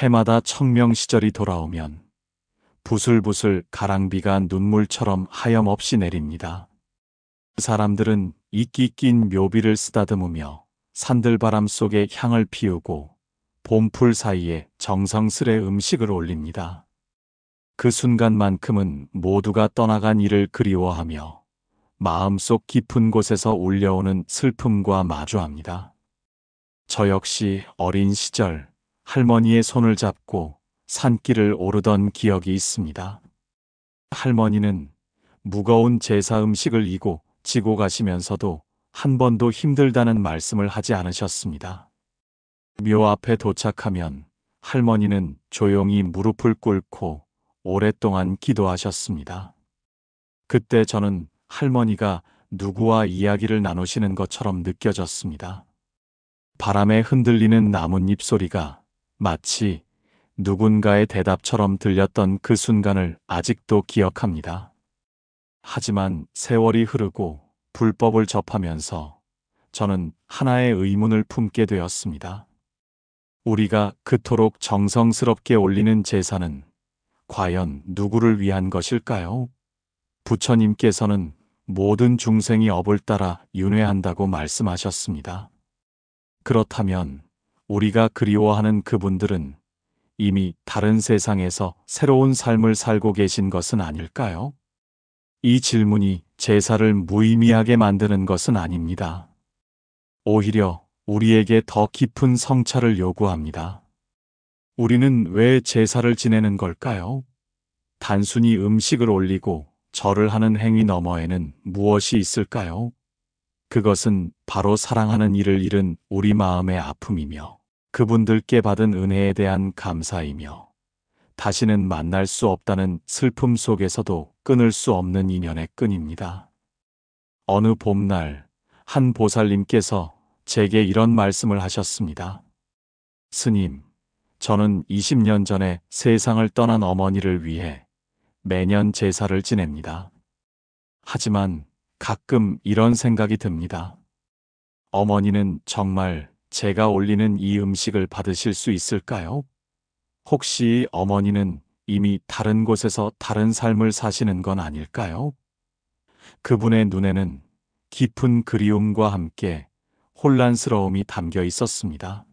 해마다 청명 시절이 돌아오면 부슬부슬 가랑비가 눈물처럼 하염없이 내립니다. 사람들은 이끼 낀 묘비를 쓰다듬으며 산들바람 속에 향을 피우고 봄풀 사이에 정성스레 음식을 올립니다. 그 순간만큼은 모두가 떠나간 이를 그리워하며 마음속 깊은 곳에서 울려오는 슬픔과 마주합니다. 저 역시 어린 시절 할머니의 손을 잡고 산길을 오르던 기억이 있습니다. 할머니는 무거운 제사 음식을 이고 지고 가시면서도 한 번도 힘들다는 말씀을 하지 않으셨습니다. 묘 앞에 도착하면 할머니는 조용히 무릎을 꿇고 오랫동안 기도하셨습니다. 그때 저는 할머니가 누구와 이야기를 나누시는 것처럼 느껴졌습니다. 바람에 흔들리는 나뭇잎 소리가 마치 누군가의 대답처럼 들렸던 그 순간을 아직도 기억합니다. 하지만 세월이 흐르고 불법을 접하면서 저는 하나의 의문을 품게 되었습니다. 우리가 그토록 정성스럽게 올리는 제사는 과연 누구를 위한 것일까요? 부처님께서는 모든 중생이 업을 따라 윤회한다고 말씀하셨습니다. 그렇다면 우리가 그리워하는 그분들은 이미 다른 세상에서 새로운 삶을 살고 계신 것은 아닐까요? 이 질문이 제사를 무의미하게 만드는 것은 아닙니다. 오히려 우리에게 더 깊은 성찰을 요구합니다. 우리는 왜 제사를 지내는 걸까요? 단순히 음식을 올리고 절을 하는 행위 너머에는 무엇이 있을까요? 그것은 바로 사랑하는 이를 잃은 우리 마음의 아픔이며 그분들께 받은 은혜에 대한 감사이며 다시는 만날 수 없다는 슬픔 속에서도 끊을 수 없는 인연의 끈입니다. 어느 봄날 한 보살님께서 제게 이런 말씀을 하셨습니다. 스님, 저는 20년 전에 세상을 떠난 어머니를 위해 매년 제사를 지냅니다. 하지만 가끔 이런 생각이 듭니다. 어머니는 정말 제가 올리는 이 음식을 받으실 수 있을까요? 혹시 어머니는 이미 다른 곳에서 다른 삶을 사시는 건 아닐까요? 그분의 눈에는 깊은 그리움과 함께 혼란스러움이 담겨 있었습니다.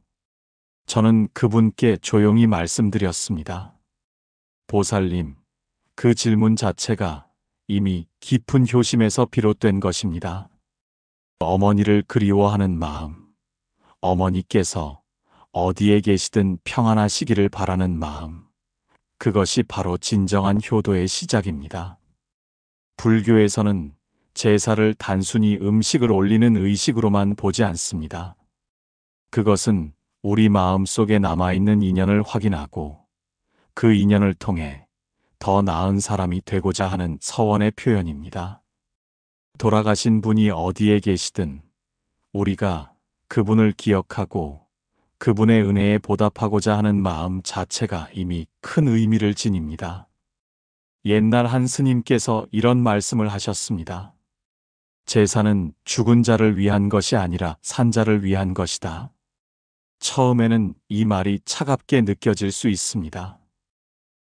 저는 그분께 조용히 말씀드렸습니다. 보살님, 그 질문 자체가 이미 깊은 효심에서 비롯된 것입니다. 어머니를 그리워하는 마음, 어머니께서 어디에 계시든 평안하시기를 바라는 마음, 그것이 바로 진정한 효도의 시작입니다. 불교에서는 제사를 단순히 음식을 올리는 의식으로만 보지 않습니다. 그것은 우리 마음 속에 남아있는 인연을 확인하고 그 인연을 통해 더 나은 사람이 되고자 하는 서원의 표현입니다. 돌아가신 분이 어디에 계시든 우리가 그분을 기억하고 그분의 은혜에 보답하고자 하는 마음 자체가 이미 큰 의미를 지닙니다. 옛날 한 스님께서 이런 말씀을 하셨습니다. 제사는 죽은 자를 위한 것이 아니라 산 자를 위한 것이다. 처음에는 이 말이 차갑게 느껴질 수 있습니다.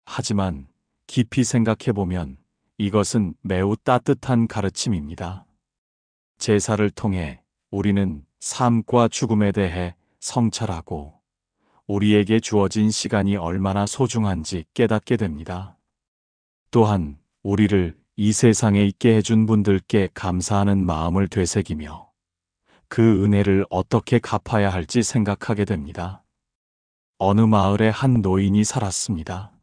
하지만 깊이 생각해보면 이것은 매우 따뜻한 가르침입니다. 제사를 통해 우리는 삶과 죽음에 대해 성찰하고 우리에게 주어진 시간이 얼마나 소중한지 깨닫게 됩니다. 또한 우리를 이 세상에 있게 해준 분들께 감사하는 마음을 되새기며 그 은혜를 어떻게 갚아야 할지 생각하게 됩니다. 어느 마을에 한 노인이 살았습니다.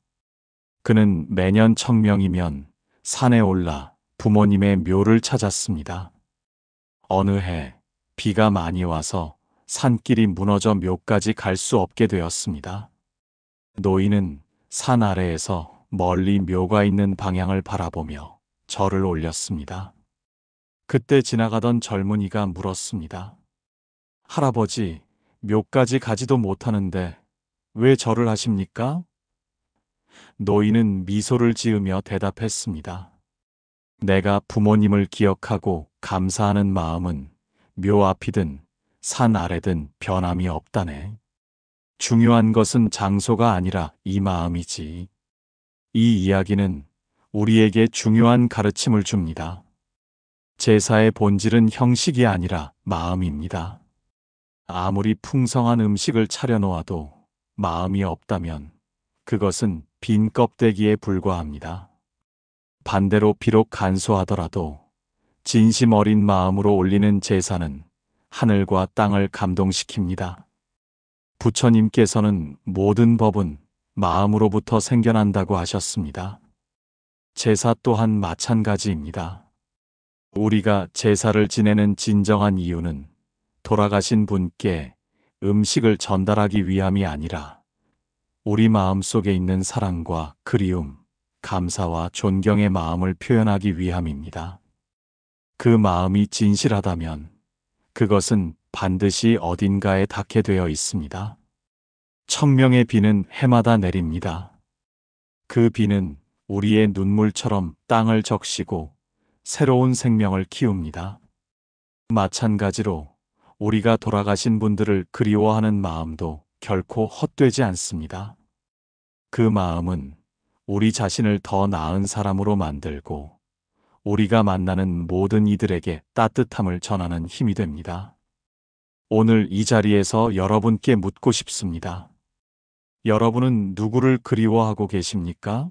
그는 매년 청명이면 산에 올라 부모님의 묘를 찾았습니다. 어느 해 비가 많이 와서 산길이 무너져 묘까지 갈 수 없게 되었습니다. 노인은 산 아래에서 멀리 묘가 있는 방향을 바라보며 절을 올렸습니다. 그때 지나가던 젊은이가 물었습니다. 할아버지, 묘까지 가지도 못하는데 왜 절을 하십니까? 노인은 미소를 지으며 대답했습니다. 내가 부모님을 기억하고 감사하는 마음은 묘 앞이든 산 아래든 변함이 없다네. 중요한 것은 장소가 아니라 이 마음이지. 이 이야기는 우리에게 중요한 가르침을 줍니다. 제사의 본질은 형식이 아니라 마음입니다. 아무리 풍성한 음식을 차려놓아도 마음이 없다면 그것은 빈 껍데기에 불과합니다. 반대로 비록 간소하더라도 진심 어린 마음으로 올리는 제사는 하늘과 땅을 감동시킵니다. 부처님께서는 모든 법은 마음으로부터 생겨난다고 하셨습니다. 제사 또한 마찬가지입니다. 우리가 제사를 지내는 진정한 이유는 돌아가신 분께 음식을 전달하기 위함이 아니라 우리 마음 속에 있는 사랑과 그리움, 감사와 존경의 마음을 표현하기 위함입니다. 그 마음이 진실하다면 그것은 반드시 어딘가에 닿게 되어 있습니다. 청명의 비는 해마다 내립니다. 그 비는 우리의 눈물처럼 땅을 적시고 새로운 생명을 키웁니다. 마찬가지로 우리가 돌아가신 분들을 그리워하는 마음도 결코 헛되지 않습니다. 그 마음은 우리 자신을 더 나은 사람으로 만들고 우리가 만나는 모든 이들에게 따뜻함을 전하는 힘이 됩니다. 오늘 이 자리에서 여러분께 묻고 싶습니다. 여러분은 누구를 그리워하고 계십니까?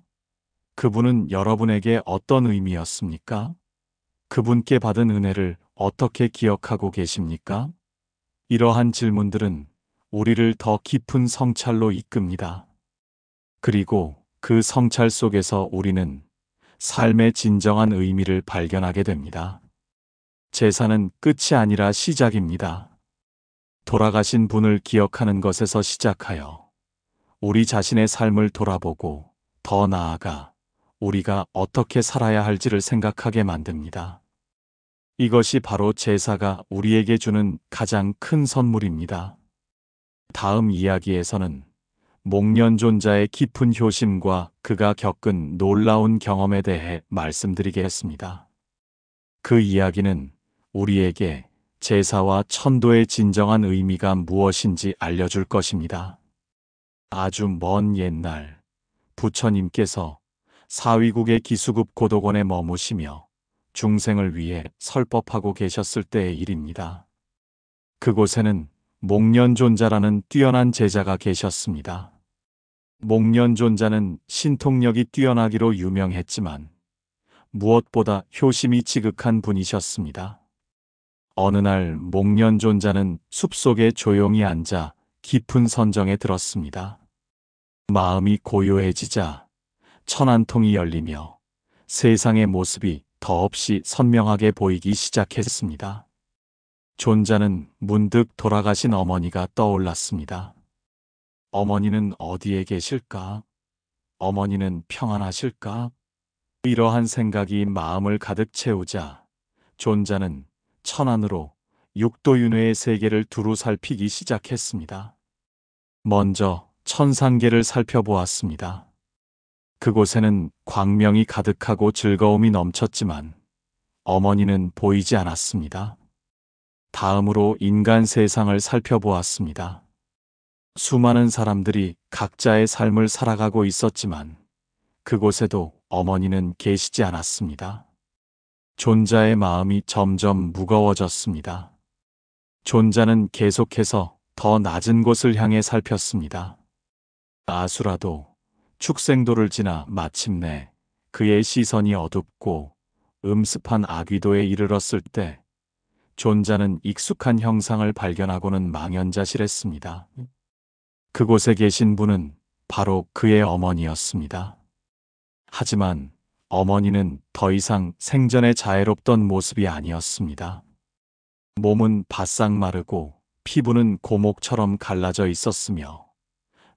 그분은 여러분에게 어떤 의미였습니까? 그분께 받은 은혜를 어떻게 기억하고 계십니까? 이러한 질문들은 우리를 더 깊은 성찰로 이끕니다. 그리고 그 성찰 속에서 우리는 삶의 진정한 의미를 발견하게 됩니다. 제사는 끝이 아니라 시작입니다. 돌아가신 분을 기억하는 것에서 시작하여 우리 자신의 삶을 돌아보고 더 나아가 우리가 어떻게 살아야 할지를 생각하게 만듭니다. 이것이 바로 제사가 우리에게 주는 가장 큰 선물입니다. 다음 이야기에서는 목련존자의 깊은 효심과 그가 겪은 놀라운 경험에 대해 말씀드리겠습니다. 그 이야기는 우리에게 제사와 천도의 진정한 의미가 무엇인지 알려줄 것입니다. 아주 먼 옛날 부처님께서 사위국의 기수급 고도곤에 머무시며 중생을 위해 설법하고 계셨을 때의 일입니다. 그곳에는 목련존자라는 뛰어난 제자가 계셨습니다. 목련존자는 신통력이 뛰어나기로 유명했지만 무엇보다 효심이 지극한 분이셨습니다. 어느 날 목련존자는 숲속에 조용히 앉아 깊은 선정에 들었습니다. 마음이 고요해지자 천안통이 열리며 세상의 모습이 더없이 선명하게 보이기 시작했습니다. 존자는 문득 돌아가신 어머니가 떠올랐습니다. 어머니는 어디에 계실까? 어머니는 평안하실까? 이러한 생각이 마음을 가득 채우자 존자는 천안으로 육도윤회의 세계를 두루 살피기 시작했습니다. 먼저 천상계를 살펴보았습니다. 그곳에는 광명이 가득하고 즐거움이 넘쳤지만 어머니는 보이지 않았습니다. 다음으로 인간 세상을 살펴보았습니다. 수많은 사람들이 각자의 삶을 살아가고 있었지만 그곳에도 어머니는 계시지 않았습니다. 존자의 마음이 점점 무거워졌습니다. 존자는 계속해서 더 낮은 곳을 향해 살폈습니다. 아수라도, 축생도를 지나 마침내 그의 시선이 어둡고 음습한 아귀도에 이르렀을 때 존자는 익숙한 형상을 발견하고는 망연자실했습니다. 그곳에 계신 분은 바로 그의 어머니였습니다. 하지만 어머니는 더 이상 생전에 자애롭던 모습이 아니었습니다. 몸은 바싹 마르고 피부는 고목처럼 갈라져 있었으며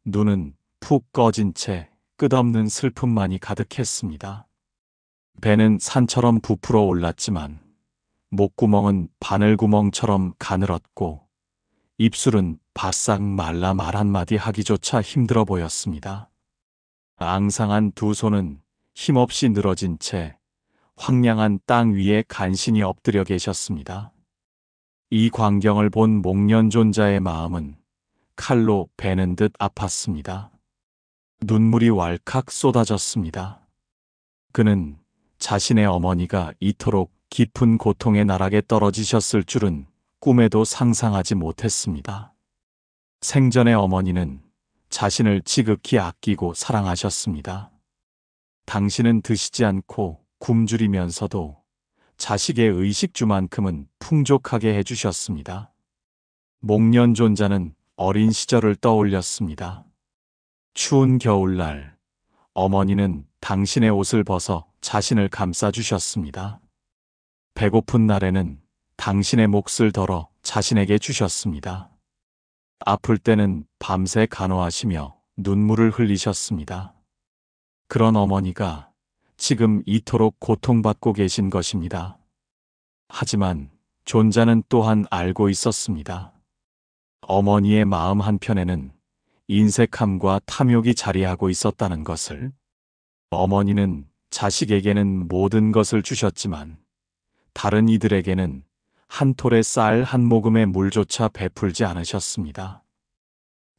눈은 푹 꺼진 채 끝없는 슬픔만이 가득했습니다. 배는 산처럼 부풀어 올랐지만 목구멍은 바늘구멍처럼 가늘었고 입술은 바싹 말라 말 한마디 하기조차 힘들어 보였습니다. 앙상한 두 손은 힘없이 늘어진 채 황량한 땅 위에 간신히 엎드려 계셨습니다. 이 광경을 본 목련존자의 마음은 칼로 베는 듯 아팠습니다. 눈물이 왈칵 쏟아졌습니다. 그는 자신의 어머니가 이토록 깊은 고통의 나락에 떨어지셨을 줄은 꿈에도 상상하지 못했습니다. 생전의 어머니는 자신을 지극히 아끼고 사랑하셨습니다. 당신은 드시지 않고 굶주리면서도 자식의 의식주만큼은 풍족하게 해주셨습니다. 목련존자는 어린 시절을 떠올렸습니다. 추운 겨울날, 어머니는 당신의 옷을 벗어 자신을 감싸주셨습니다. 배고픈 날에는 당신의 몫을 덜어 자신에게 주셨습니다. 아플 때는 밤새 간호하시며 눈물을 흘리셨습니다. 그런 어머니가 지금 이토록 고통받고 계신 것입니다. 하지만 존자는 또한 알고 있었습니다. 어머니의 마음 한편에는 인색함과 탐욕이 자리하고 있었다는 것을. 어머니는 자식에게는 모든 것을 주셨지만 다른 이들에게는 한 톨의 쌀 한 모금의 물조차 베풀지 않으셨습니다.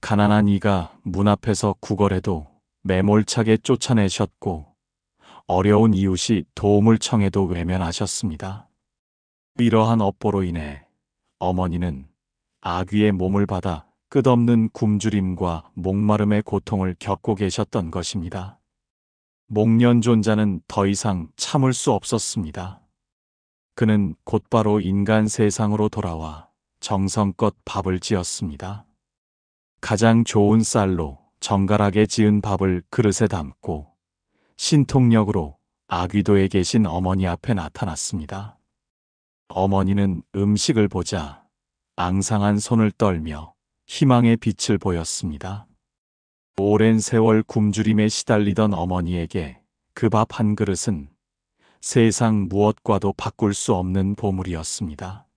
가난한 이가 문 앞에서 구걸해도 매몰차게 쫓아내셨고 어려운 이웃이 도움을 청해도 외면하셨습니다. 이러한 업보로 인해 어머니는 아귀의 몸을 받아 끝없는 굶주림과 목마름의 고통을 겪고 계셨던 것입니다. 목련존자는 더 이상 참을 수 없었습니다. 그는 곧바로 인간 세상으로 돌아와 정성껏 밥을 지었습니다. 가장 좋은 쌀로 정갈하게 지은 밥을 그릇에 담고 신통력으로 아귀도에 계신 어머니 앞에 나타났습니다. 어머니는 음식을 보자 앙상한 손을 떨며 희망의 빛을 보였습니다. 오랜 세월 굶주림에 시달리던 어머니에게 그 밥 한 그릇은 세상 무엇과도 바꿀 수 없는 보물이었습니다.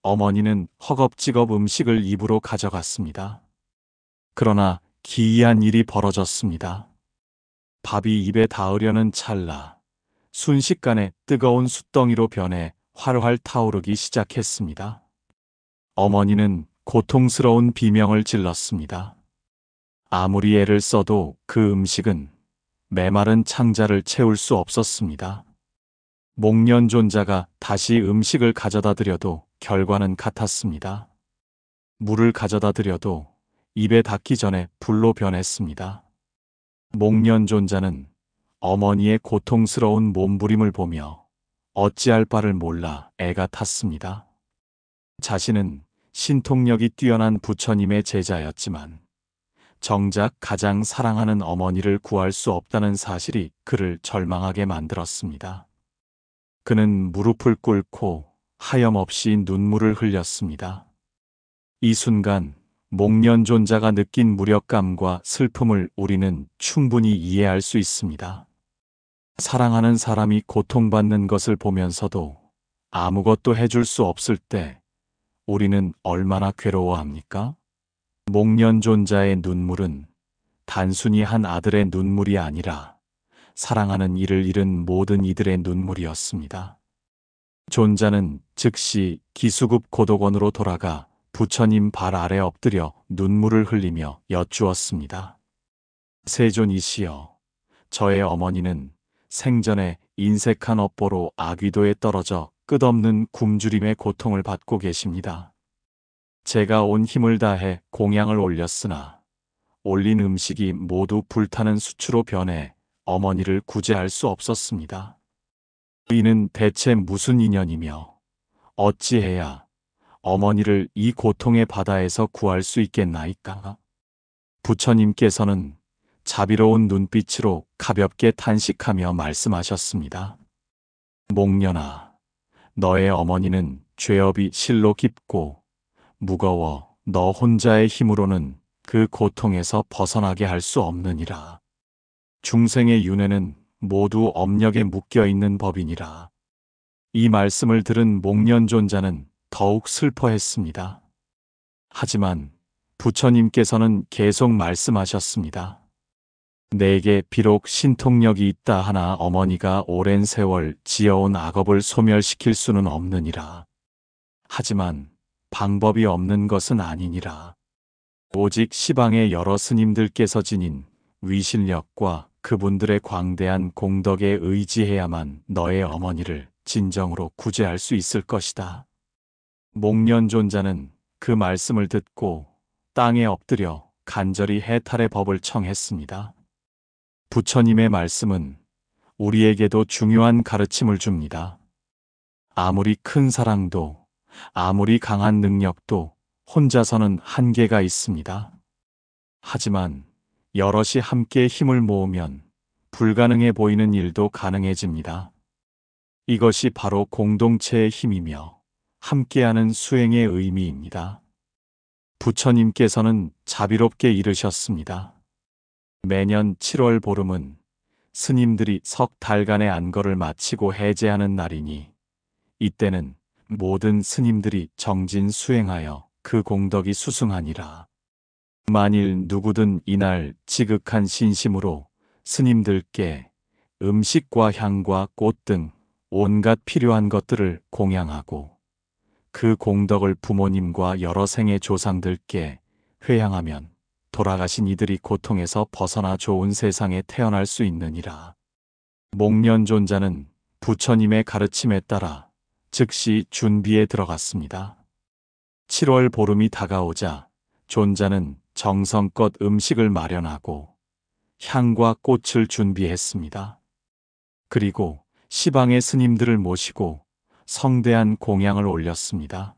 어머니는 허겁지겁 음식을 입으로 가져갔습니다. 그러나 기이한 일이 벌어졌습니다. 밥이 입에 닿으려는 찰나 순식간에 뜨거운 숯덩이로 변해 활활 타오르기 시작했습니다. 어머니는 고통스러운 비명을 질렀습니다. 아무리 애를 써도 그 음식은 메마른 창자를 채울 수 없었습니다. 목련존자가 다시 음식을 가져다 드려도 결과는 같았습니다. 물을 가져다 드려도 입에 닿기 전에 불로 변했습니다. 목련존자는 어머니의 고통스러운 몸부림을 보며 어찌할 바를 몰라 애가 탔습니다. 자신은 신통력이 뛰어난 부처님의 제자였지만 정작 가장 사랑하는 어머니를 구할 수 없다는 사실이 그를 절망하게 만들었습니다. 그는 무릎을 꿇고 하염없이 눈물을 흘렸습니다. 이 순간 목련존자가 느낀 무력감과 슬픔을 우리는 충분히 이해할 수 있습니다. 사랑하는 사람이 고통받는 것을 보면서도 아무것도 해줄 수 없을 때 우리는 얼마나 괴로워합니까? 목련존자의 눈물은 단순히 한 아들의 눈물이 아니라 사랑하는 이를 잃은 모든 이들의 눈물이었습니다. 존자는 즉시 기수급 고독원으로 돌아가 부처님 발 아래 엎드려 눈물을 흘리며 여쭈었습니다. 세존이시여, 저의 어머니는 생전에 인색한 업보로 아귀도에 떨어져 끝없는 굶주림의 고통을 받고 계십니다. 제가 온 힘을 다해 공양을 올렸으나 올린 음식이 모두 불타는 수추로 변해 어머니를 구제할 수 없었습니다. 이는 대체 무슨 인연이며 어찌해야 어머니를 이 고통의 바다에서 구할 수 있겠나이까? 부처님께서는 자비로운 눈빛으로 가볍게 탄식하며 말씀하셨습니다. 목련아, 너의 어머니는 죄업이 실로 깊고 무거워 너 혼자의 힘으로는 그 고통에서 벗어나게 할 수 없느니라. 중생의 윤회는 모두 업력에 묶여있는 법이니라. 이 말씀을 들은 목련존자는 더욱 슬퍼했습니다. 하지만 부처님께서는 계속 말씀하셨습니다. 내게 비록 신통력이 있다 하나 어머니가 오랜 세월 지어온 악업을 소멸시킬 수는 없느니라. 하지만 방법이 없는 것은 아니니라. 오직 시방의 여러 스님들께서 지닌 위실력과 그분들의 광대한 공덕에 의지해야만 너의 어머니를 진정으로 구제할 수 있을 것이다. 목련존자는 그 말씀을 듣고 땅에 엎드려 간절히 해탈의 법을 청했습니다. 부처님의 말씀은 우리에게도 중요한 가르침을 줍니다. 아무리 큰 사랑도, 아무리 강한 능력도 혼자서는 한계가 있습니다. 하지만 여럿이 함께 힘을 모으면 불가능해 보이는 일도 가능해집니다. 이것이 바로 공동체의 힘이며 함께하는 수행의 의미입니다. 부처님께서는 자비롭게 이르셨습니다. 매년 7월 보름은 스님들이 석 달간의 안거를 마치고 해제하는 날이니 이때는 모든 스님들이 정진 수행하여 그 공덕이 수승하니라. 만일 누구든 이날 지극한 신심으로 스님들께 음식과 향과 꽃 등 온갖 필요한 것들을 공양하고 그 공덕을 부모님과 여러 생의 조상들께 회향하면 돌아가신 이들이 고통에서 벗어나 좋은 세상에 태어날 수 있느니라. 목련존자는 부처님의 가르침에 따라 즉시 준비에 들어갔습니다. 7월 보름이 다가오자 존자는 정성껏 음식을 마련하고 향과 꽃을 준비했습니다. 그리고 시방의 스님들을 모시고 성대한 공양을 올렸습니다.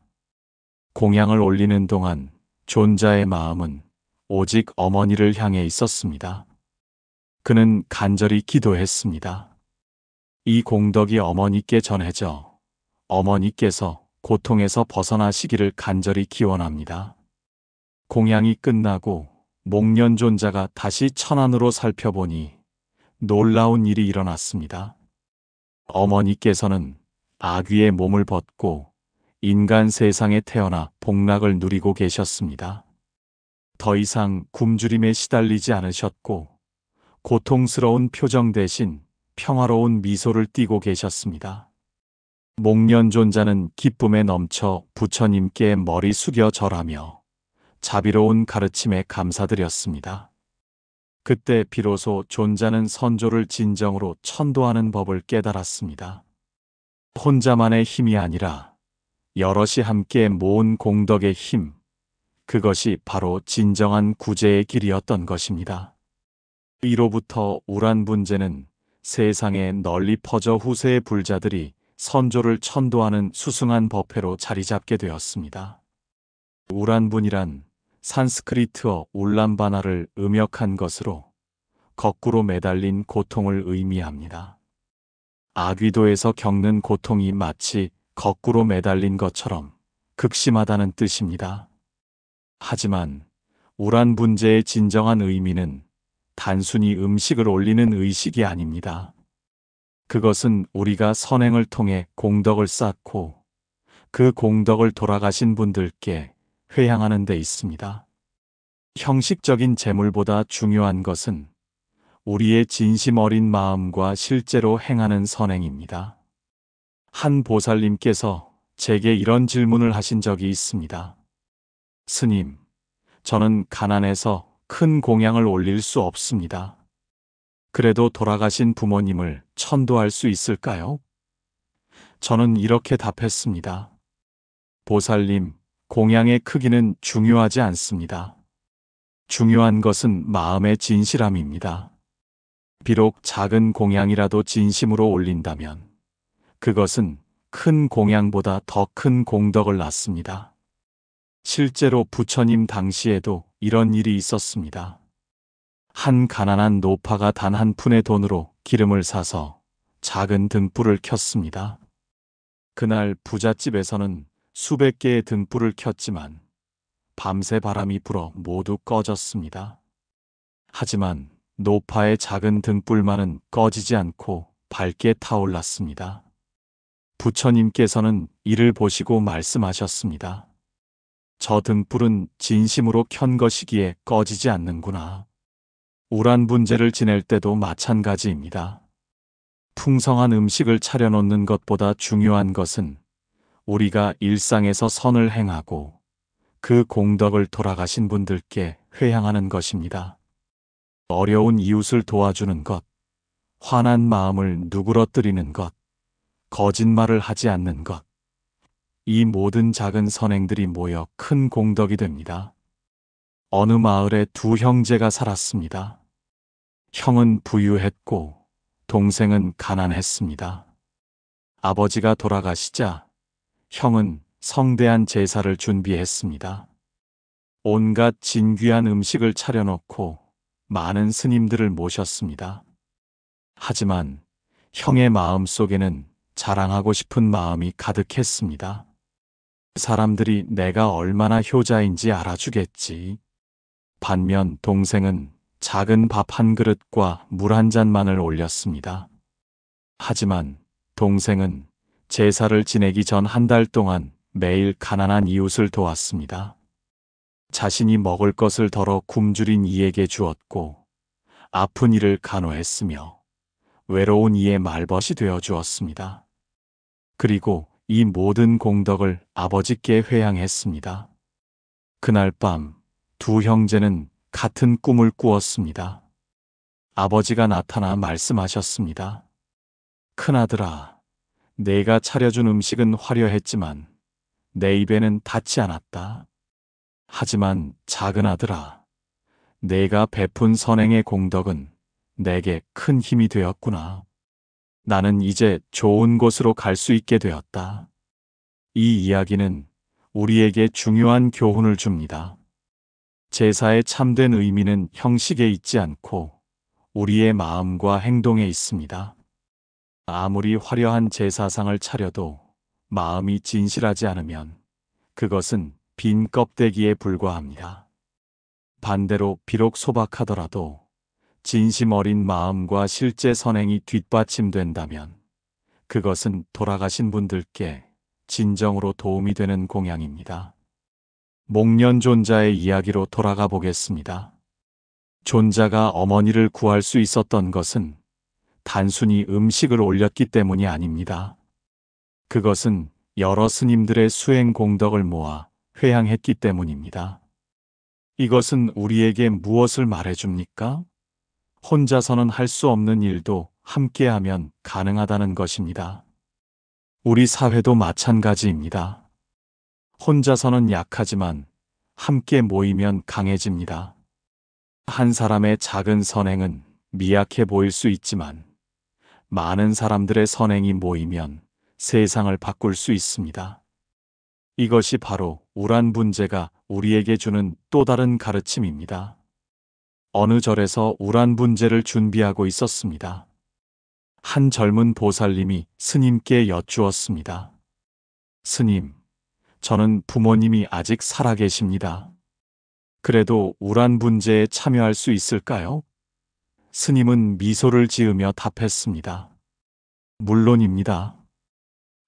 공양을 올리는 동안 존자의 마음은 오직 어머니를 향해 있었습니다. 그는 간절히 기도했습니다. 이 공덕이 어머니께 전해져 어머니께서 고통에서 벗어나시기를 간절히 기원합니다. 공양이 끝나고 목련존자가 다시 천안으로 살펴보니 놀라운 일이 일어났습니다. 어머니께서는 아귀의 몸을 벗고 인간 세상에 태어나 복락을 누리고 계셨습니다. 더 이상 굶주림에 시달리지 않으셨고 고통스러운 표정 대신 평화로운 미소를 띠고 계셨습니다. 목련존자는 기쁨에 넘쳐 부처님께 머리 숙여 절하며 자비로운 가르침에 감사드렸습니다. 그때 비로소 존자는 선조를 진정으로 천도하는 법을 깨달았습니다. 혼자만의 힘이 아니라 여럿이 함께 모은 공덕의 힘, 그것이 바로 진정한 구제의 길이었던 것입니다. 이로부터 우란분제는 세상에 널리 퍼져 후세의 불자들이 선조를 천도하는 수승한 법회로 자리 잡게 되었습니다. 우란분이란 산스크리트어 울람바나를 음역한 것으로 거꾸로 매달린 고통을 의미합니다. 아귀도에서 겪는 고통이 마치 거꾸로 매달린 것처럼 극심하다는 뜻입니다. 하지만 우란분제의 진정한 의미는 단순히 음식을 올리는 의식이 아닙니다. 그것은 우리가 선행을 통해 공덕을 쌓고 그 공덕을 돌아가신 분들께 회향하는 데 있습니다. 형식적인 재물보다 중요한 것은 우리의 진심 어린 마음과 실제로 행하는 선행입니다. 한 보살님께서 제게 이런 질문을 하신 적이 있습니다. 스님, 저는 가난해서 큰 공양을 올릴 수 없습니다. 그래도 돌아가신 부모님을 천도할 수 있을까요? 저는 이렇게 답했습니다. 보살님, 공양의 크기는 중요하지 않습니다. 중요한 것은 마음의 진실함입니다. 비록 작은 공양이라도 진심으로 올린다면 그것은 큰 공양보다 더 큰 공덕을 낳습니다. 실제로 부처님 당시에도 이런 일이 있었습니다. 한 가난한 노파가 단 한 푼의 돈으로 기름을 사서 작은 등불을 켰습니다. 그날 부잣집에서는 수백 개의 등불을 켰지만 밤새 바람이 불어 모두 꺼졌습니다. 하지만 노파의 작은 등불만은 꺼지지 않고 밝게 타올랐습니다. 부처님께서는 이를 보시고 말씀하셨습니다. 저 등불은 진심으로 켠 것이기에 꺼지지 않는구나. 우란분제를 지낼 때도 마찬가지입니다. 풍성한 음식을 차려놓는 것보다 중요한 것은 우리가 일상에서 선을 행하고 그 공덕을 돌아가신 분들께 회향하는 것입니다. 어려운 이웃을 도와주는 것, 화난 마음을 누그러뜨리는 것, 거짓말을 하지 않는 것, 이 모든 작은 선행들이 모여 큰 공덕이 됩니다. 어느 마을에 두 형제가 살았습니다. 형은 부유했고 동생은 가난했습니다. 아버지가 돌아가시자 형은 성대한 제사를 준비했습니다. 온갖 진귀한 음식을 차려놓고 많은 스님들을 모셨습니다. 하지만 형의 마음 속에는 자랑하고 싶은 마음이 가득했습니다. 사람들이 내가 얼마나 효자인지 알아주겠지. 반면 동생은 작은 밥 한 그릇과 물 한 잔만을 올렸습니다. 하지만 동생은 제사를 지내기 전 한 달 동안 매일 가난한 이웃을 도왔습니다. 자신이 먹을 것을 덜어 굶주린 이에게 주었고 아픈 이를 간호했으며 외로운 이의 말벗이 되어 주었습니다. 그리고 이 모든 공덕을 아버지께 회향했습니다. 그날 밤 두 형제는 같은 꿈을 꾸었습니다. 아버지가 나타나 말씀하셨습니다. 큰아들아, 내가 차려준 음식은 화려했지만 내 입에는 닿지 않았다. 하지만 작은아들아, 내가 베푼 선행의 공덕은 내게 큰 힘이 되었구나. 나는 이제 좋은 곳으로 갈 수 있게 되었다. 이 이야기는 우리에게 중요한 교훈을 줍니다. 제사의 참된 의미는 형식에 있지 않고 우리의 마음과 행동에 있습니다. 아무리 화려한 제사상을 차려도 마음이 진실하지 않으면 그것은 빈 껍데기에 불과합니다. 반대로 비록 소박하더라도 진심 어린 마음과 실제 선행이 뒷받침된다면 그것은 돌아가신 분들께 진정으로 도움이 되는 공양입니다. 목련 존자의 이야기로 돌아가 보겠습니다. 존자가 어머니를 구할 수 있었던 것은 단순히 음식을 올렸기 때문이 아닙니다. 그것은 여러 스님들의 수행 공덕을 모아 회향했기 때문입니다. 이것은 우리에게 무엇을 말해줍니까? 혼자서는 할 수 없는 일도 함께하면 가능하다는 것입니다. 우리 사회도 마찬가지입니다. 혼자서는 약하지만 함께 모이면 강해집니다. 한 사람의 작은 선행은 미약해 보일 수 있지만 많은 사람들의 선행이 모이면 세상을 바꿀 수 있습니다. 이것이 바로 우란분제가 우리에게 주는 또 다른 가르침입니다. 어느 절에서 우란분제를 준비하고 있었습니다. 한 젊은 보살님이 스님께 여쭈었습니다. 스님, 저는 부모님이 아직 살아계십니다. 그래도 우란분제에 참여할 수 있을까요? 스님은 미소를 지으며 답했습니다. 물론입니다.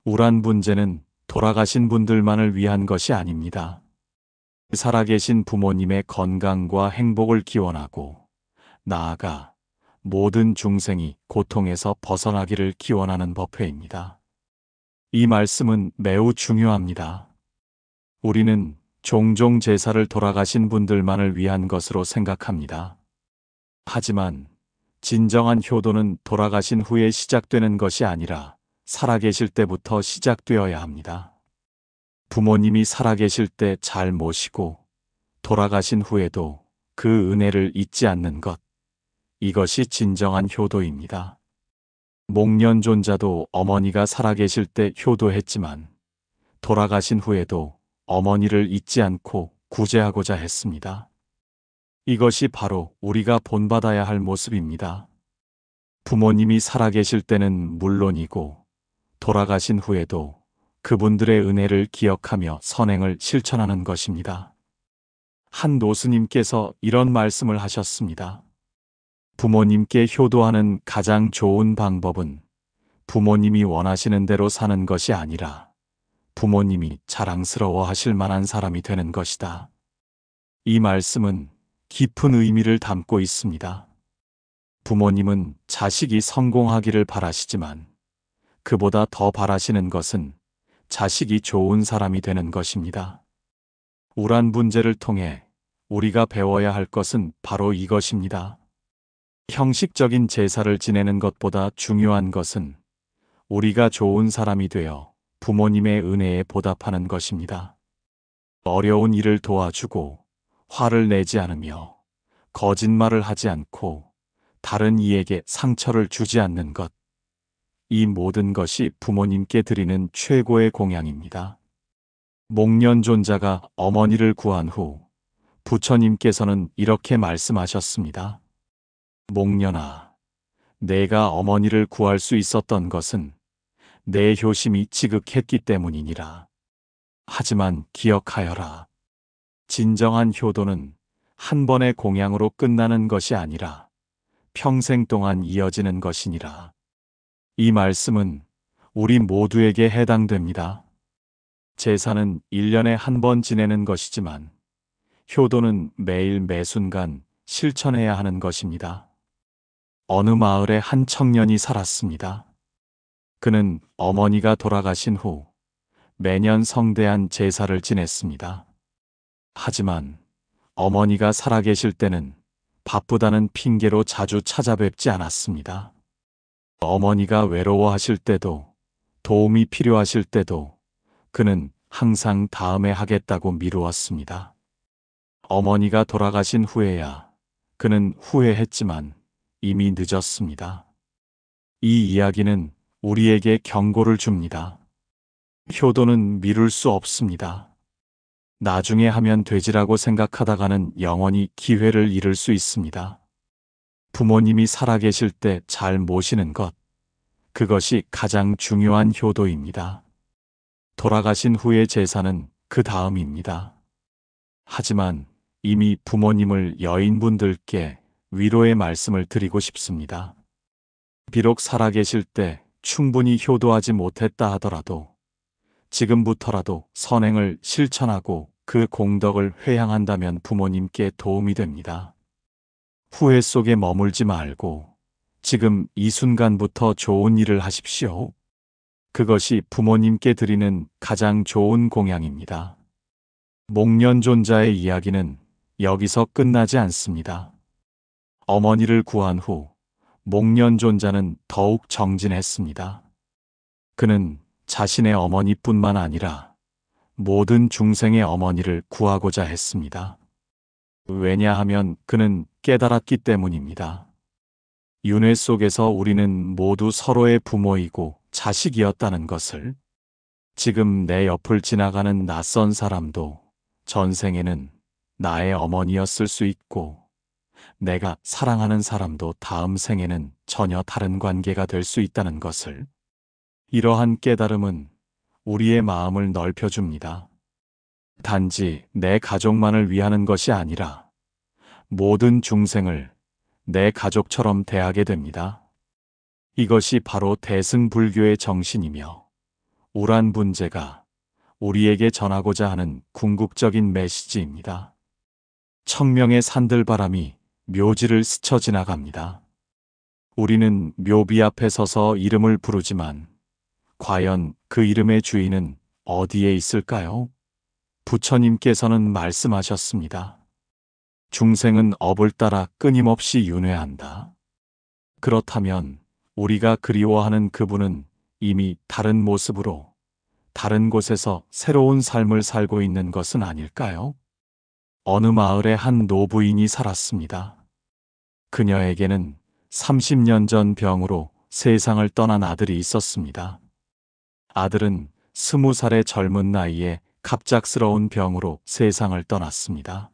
우란분제는 돌아가신 분들만을 위한 것이 아닙니다. 살아계신 부모님의 건강과 행복을 기원하고 나아가 모든 중생이 고통에서 벗어나기를 기원하는 법회입니다. 이 말씀은 매우 중요합니다. 우리는 종종 제사를 돌아가신 분들만을 위한 것으로 생각합니다. 하지만 진정한 효도는 돌아가신 후에 시작되는 것이 아니라 살아계실 때부터 시작되어야 합니다. 부모님이 살아계실 때 잘 모시고 돌아가신 후에도 그 은혜를 잊지 않는 것, 이것이 진정한 효도입니다. 목련존자도 어머니가 살아계실 때 효도했지만 돌아가신 후에도 어머니를 잊지 않고 구제하고자 했습니다. 이것이 바로 우리가 본받아야 할 모습입니다. 부모님이 살아계실 때는 물론이고 돌아가신 후에도 그분들의 은혜를 기억하며 선행을 실천하는 것입니다. 한 노스님께서 이런 말씀을 하셨습니다. 부모님께 효도하는 가장 좋은 방법은 부모님이 원하시는 대로 사는 것이 아니라 부모님이 자랑스러워 하실 만한 사람이 되는 것이다. 이 말씀은 깊은 의미를 담고 있습니다. 부모님은 자식이 성공하기를 바라시지만 그보다 더 바라시는 것은 자식이 좋은 사람이 되는 것입니다. 우란 분재를 통해 우리가 배워야 할 것은 바로 이것입니다. 형식적인 제사를 지내는 것보다 중요한 것은 우리가 좋은 사람이 되어 부모님의 은혜에 보답하는 것입니다. 어려운 일을 도와주고 화를 내지 않으며 거짓말을 하지 않고 다른 이에게 상처를 주지 않는 것. 이 모든 것이 부모님께 드리는 최고의 공양입니다. 목련존자가 어머니를 구한 후 부처님께서는 이렇게 말씀하셨습니다. 목련아, 내가 어머니를 구할 수 있었던 것은 내 효심이 지극했기 때문이니라. 하지만 기억하여라. 진정한 효도는 한 번의 공양으로 끝나는 것이 아니라 평생 동안 이어지는 것이니라. 이 말씀은 우리 모두에게 해당됩니다. 제사는 1년에 한 번 지내는 것이지만 효도는 매일 매순간 실천해야 하는 것입니다. 어느 마을에 한 청년이 살았습니다. 그는 어머니가 돌아가신 후 매년 성대한 제사를 지냈습니다. 하지만 어머니가 살아계실 때는 바쁘다는 핑계로 자주 찾아뵙지 않았습니다. 어머니가 외로워하실 때도 도움이 필요하실 때도 그는 항상 다음에 하겠다고 미루었습니다. 어머니가 돌아가신 후에야 그는 후회했지만 이미 늦었습니다. 이 이야기는 우리에게 경고를 줍니다. 효도는 미룰 수 없습니다. 나중에 하면 되지라고 생각하다가는 영원히 기회를 잃을 수 있습니다. 부모님이 살아계실 때 잘 모시는 것, 그것이 가장 중요한 효도입니다. 돌아가신 후의 제사는 그 다음입니다. 하지만 이미 부모님을 여인분들께 위로의 말씀을 드리고 싶습니다. 비록 살아계실 때 충분히 효도하지 못했다 하더라도 지금부터라도 선행을 실천하고 그 공덕을 회양한다면 부모님께 도움이 됩니다. 후회 속에 머물지 말고 지금 이 순간부터 좋은 일을 하십시오. 그것이 부모님께 드리는 가장 좋은 공양입니다. 목련존자의 이야기는 여기서 끝나지 않습니다. 어머니를 구한 후 목련존자는 더욱 정진했습니다. 그는 자신의 어머니뿐만 아니라 모든 중생의 어머니를 구하고자 했습니다. 왜냐하면 그는 깨달았기 때문입니다. 윤회 속에서 우리는 모두 서로의 부모이고 자식이었다는 것을, 지금 내 옆을 지나가는 낯선 사람도 전생에는 나의 어머니였을 수 있고, 내가 사랑하는 사람도 다음 생에는 전혀 다른 관계가 될 수 있다는 것을, 이러한 깨달음은 우리의 마음을 넓혀줍니다. 단지 내 가족만을 위하는 것이 아니라 모든 중생을 내 가족처럼 대하게 됩니다. 이것이 바로 대승불교의 정신이며 우란분재가 우리에게 전하고자 하는 궁극적인 메시지입니다. 청명의 산들바람이 묘지를 스쳐 지나갑니다. 우리는 묘비 앞에 서서 이름을 부르지만 과연 그 이름의 주인은 어디에 있을까요? 부처님께서는 말씀하셨습니다. 중생은 업을 따라 끊임없이 윤회한다. 그렇다면 우리가 그리워하는 그분은 이미 다른 모습으로 다른 곳에서 새로운 삶을 살고 있는 것은 아닐까요? 어느 마을에 한 노부인이 살았습니다. 그녀에게는 30년 전 병으로 세상을 떠난 아들이 있었습니다. 아들은 20살의 젊은 나이에 갑작스러운 병으로 세상을 떠났습니다.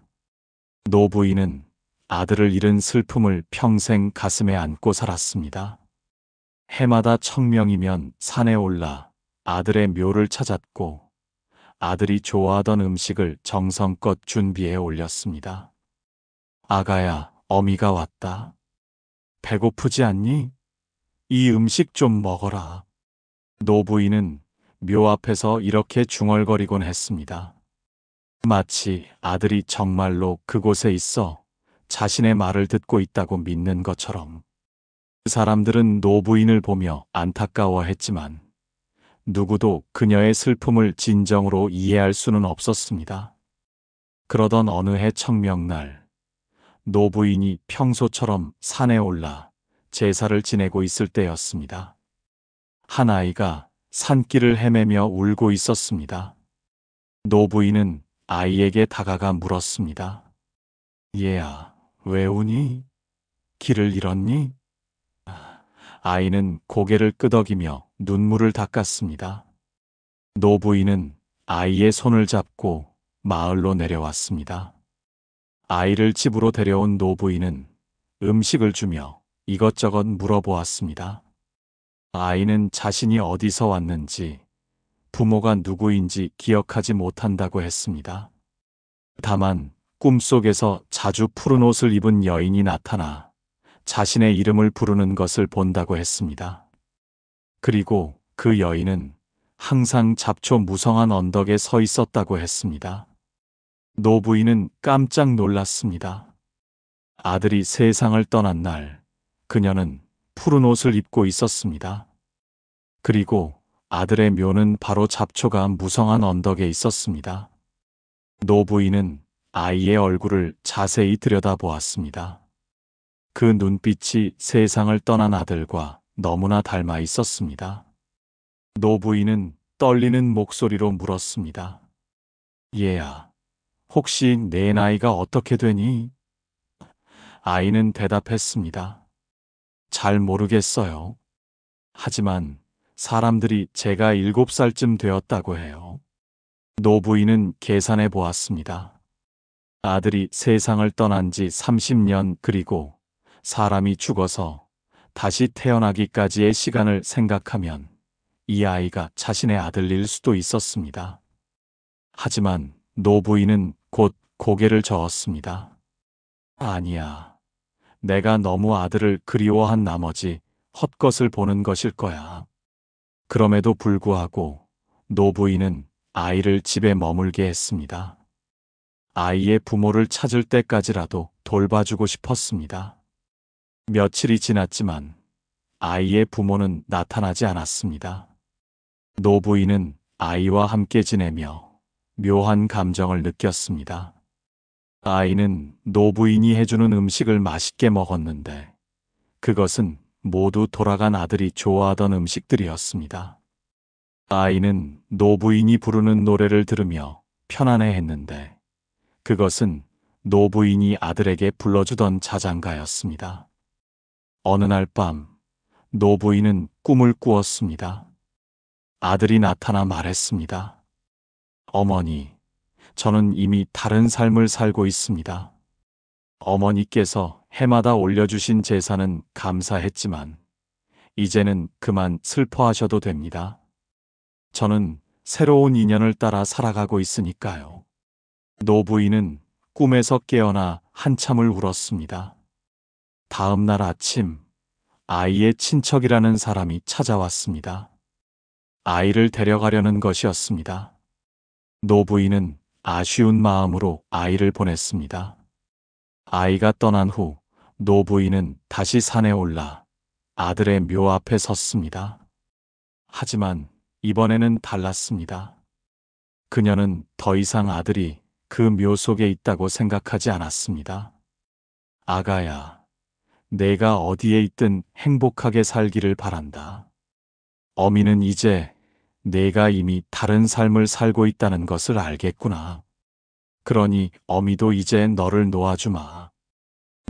노부인은 아들을 잃은 슬픔을 평생 가슴에 안고 살았습니다. 해마다 청명이면 산에 올라 아들의 묘를 찾았고 아들이 좋아하던 음식을 정성껏 준비해 올렸습니다. 아가야, 어미가 왔다. 배고프지 않니? 이 음식 좀 먹어라. 노부인은 묘 앞에서 이렇게 중얼거리곤 했습니다. 마치 아들이 정말로 그곳에 있어 자신의 말을 듣고 있다고 믿는 것처럼. 사람들은 노부인을 보며 안타까워했지만 누구도 그녀의 슬픔을 진정으로 이해할 수는 없었습니다. 그러던 어느 해 청명날, 노부인이 평소처럼 산에 올라 제사를 지내고 있을 때였습니다. 한 아이가 산길을 헤매며 울고 있었습니다. 노부인은 아이에게 다가가 물었습니다. 얘야, 왜 우니? 길을 잃었니? 아이는 고개를 끄덕이며 눈물을 닦았습니다. 노부인은 아이의 손을 잡고 마을로 내려왔습니다. 아이를 집으로 데려온 노부인은 음식을 주며 이것저것 물어보았습니다. 아이는 자신이 어디서 왔는지, 부모가 누구인지 기억하지 못한다고 했습니다. 다만 꿈속에서 자주 푸른 옷을 입은 여인이 나타나 자신의 이름을 부르는 것을 본다고 했습니다. 그리고 그 여인은 항상 잡초 무성한 언덕에 서 있었다고 했습니다. 노부인은 깜짝 놀랐습니다. 아들이 세상을 떠난 날, 그녀는 푸른 옷을 입고 있었습니다. 그리고 아들의 묘는 바로 잡초가 무성한 언덕에 있었습니다. 노부인은 아이의 얼굴을 자세히 들여다보았습니다. 그 눈빛이 세상을 떠난 아들과 너무나 닮아 있었습니다. 노부인은 떨리는 목소리로 물었습니다. 얘야, 혹시 내 나이가 어떻게 되니? 아이는 대답했습니다. 잘 모르겠어요. 하지만 사람들이 제가 7살쯤 되었다고 해요. 노부인은 계산해 보았습니다. 아들이 세상을 떠난 지 30년, 그리고 사람이 죽어서 다시 태어나기까지의 시간을 생각하면 이 아이가 자신의 아들일 수도 있었습니다. 하지만 노부인은 곧 고개를 저었습니다. 아니야. 내가 너무 아들을 그리워한 나머지 헛것을 보는 것일 거야. 그럼에도 불구하고 노부인은 아이를 집에 머물게 했습니다. 아이의 부모를 찾을 때까지라도 돌봐주고 싶었습니다. 며칠이 지났지만 아이의 부모는 나타나지 않았습니다. 노부인은 아이와 함께 지내며 묘한 감정을 느꼈습니다. 아이는 노부인이 해주는 음식을 맛있게 먹었는데 그것은 모두 돌아간 아들이 좋아하던 음식들이었습니다. 아이는 노부인이 부르는 노래를 들으며 편안해했는데 그것은 노부인이 아들에게 불러주던 자장가였습니다. 어느 날 밤 노부인은 꿈을 꾸었습니다. 아들이 나타나 말했습니다. 어머니, 저는 이미 다른 삶을 살고 있습니다. 어머니께서 해마다 올려주신 제사는 감사했지만 이제는 그만 슬퍼하셔도 됩니다. 저는 새로운 인연을 따라 살아가고 있으니까요. 노부인은 꿈에서 깨어나 한참을 울었습니다. 다음 날 아침, 아이의 친척이라는 사람이 찾아왔습니다. 아이를 데려가려는 것이었습니다. 노부인은 아쉬운 마음으로 아이를 보냈습니다. 아이가 떠난 후 노부인은 다시 산에 올라 아들의 묘 앞에 섰습니다. 하지만 이번에는 달랐습니다. 그녀는 더 이상 아들이 그 묘 속에 있다고 생각하지 않았습니다. 아가야, 내가 어디에 있든 행복하게 살기를 바란다. 어미는 이제 내가 이미 다른 삶을 살고 있다는 것을 알겠구나. 그러니 어미도 이제 너를 놓아주마.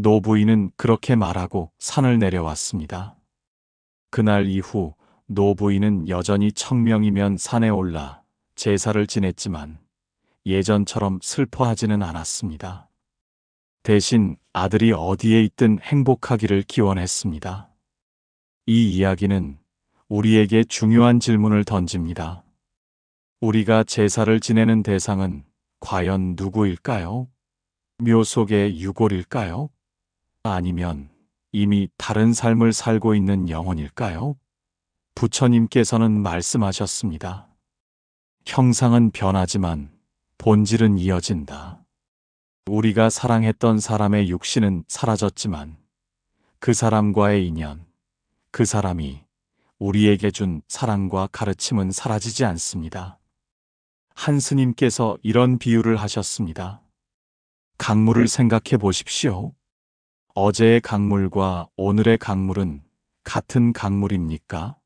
노부인은 그렇게 말하고 산을 내려왔습니다. 그날 이후 노부인은 여전히 청명이면 산에 올라 제사를 지냈지만 예전처럼 슬퍼하지는 않았습니다. 대신 아들이 어디에 있든 행복하기를 기원했습니다. 이 이야기는 우리에게 중요한 질문을 던집니다. 우리가 제사를 지내는 대상은 과연 누구일까요? 묘 속의 유골일까요? 아니면 이미 다른 삶을 살고 있는 영혼일까요? 부처님께서는 말씀하셨습니다. 형상은 변하지만 본질은 이어진다. 우리가 사랑했던 사람의 육신은 사라졌지만 그 사람과의 인연, 그 사람이 우리에게 준 사랑과 가르침은 사라지지 않습니다. 한 스님께서 이런 비유를 하셨습니다. 강물을 생각해 보십시오. 어제의 강물과 오늘의 강물은 같은 강물입니까?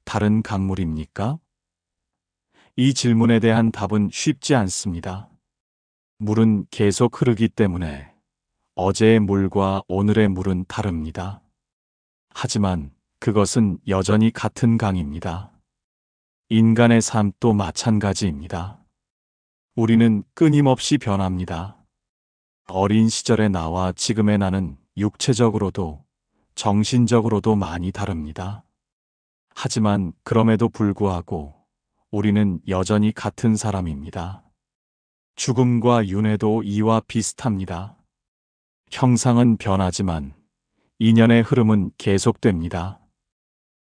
다른 강물입니까? 이 질문에 대한 답은 쉽지 않습니다. 물은 계속 흐르기 때문에 어제의 물과 오늘의 물은 다릅니다. 하지만 그것은 여전히 같은 강입니다. 인간의 삶도 마찬가지입니다. 우리는 끊임없이 변합니다. 어린 시절의 나와 지금의 나는 육체적으로도 정신적으로도 많이 다릅니다. 하지만 그럼에도 불구하고 우리는 여전히 같은 사람입니다. 죽음과 윤회도 이와 비슷합니다. 형상은 변하지만 인연의 흐름은 계속됩니다.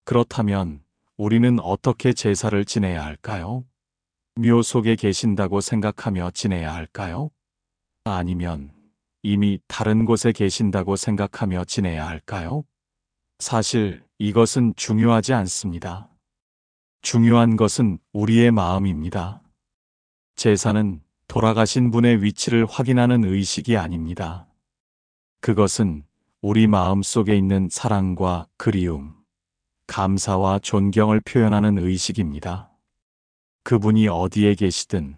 그렇다면 우리는 어떻게 제사를 지내야 할까요? 묘 속에 계신다고 생각하며 지내야 할까요? 아니면 이미 다른 곳에 계신다고 생각하며 지내야 할까요? 사실 이것은 중요하지 않습니다. 중요한 것은 우리의 마음입니다. 제사는 돌아가신 분의 위치를 확인하는 의식이 아닙니다. 그것은 우리 마음 속에 있는 사랑과 그리움, 감사와 존경을 표현하는 의식입니다. 그분이 어디에 계시든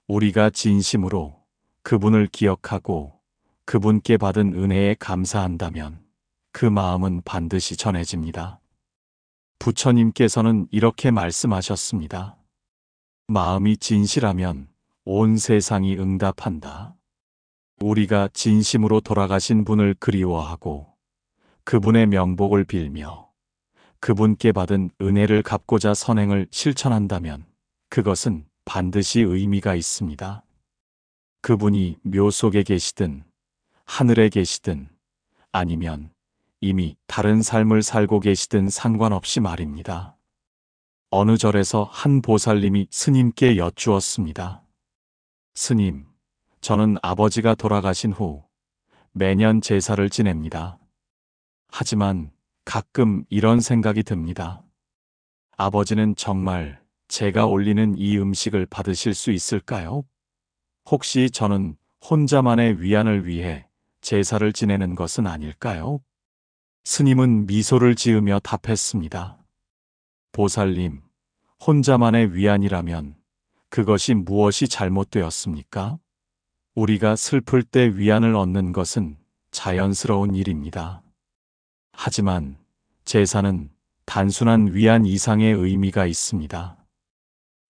우리가 진심으로 그분을 기억하고 그분께 받은 은혜에 감사한다면 그 마음은 반드시 전해집니다. 부처님께서는 이렇게 말씀하셨습니다. 마음이 진실하면 온 세상이 응답한다. 우리가 진심으로 돌아가신 분을 그리워하고 그분의 명복을 빌며 그분께 받은 은혜를 갚고자 선행을 실천한다면 그것은 반드시 의미가 있습니다. 그분이 묘 속에 계시든 하늘에 계시든 아니면 이미 다른 삶을 살고 계시든 상관없이 말입니다. 어느 절에서 한 보살님이 스님께 여쭈었습니다. 스님, 저는 아버지가 돌아가신 후 매년 제사를 지냅니다. 하지만 가끔 이런 생각이 듭니다. 아버지는 정말 제가 올리는 이 음식을 받으실 수 있을까요? 혹시 저는 혼자만의 위안을 위해 제사를 지내는 것은 아닐까요? 스님은 미소를 지으며 답했습니다. 보살님, 혼자만의 위안이라면 그것이 무엇이 잘못되었습니까? 우리가 슬플 때 위안을 얻는 것은 자연스러운 일입니다. 하지만 제사는 단순한 위안 이상의 의미가 있습니다.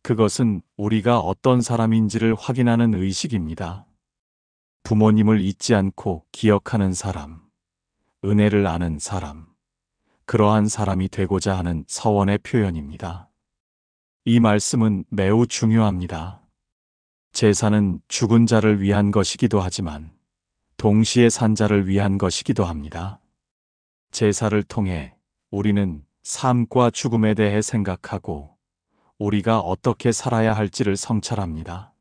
그것은 우리가 어떤 사람인지를 확인하는 의식입니다. 부모님을 잊지 않고 기억하는 사람, 은혜를 아는 사람, 그러한 사람이 되고자 하는 서원의 표현입니다. 이 말씀은 매우 중요합니다. 제사는 죽은 자를 위한 것이기도 하지만 동시에 산 자를 위한 것이기도 합니다. 제사를 통해 우리는 삶과 죽음에 대해 생각하고 우리가 어떻게 살아야 할지를 성찰합니다.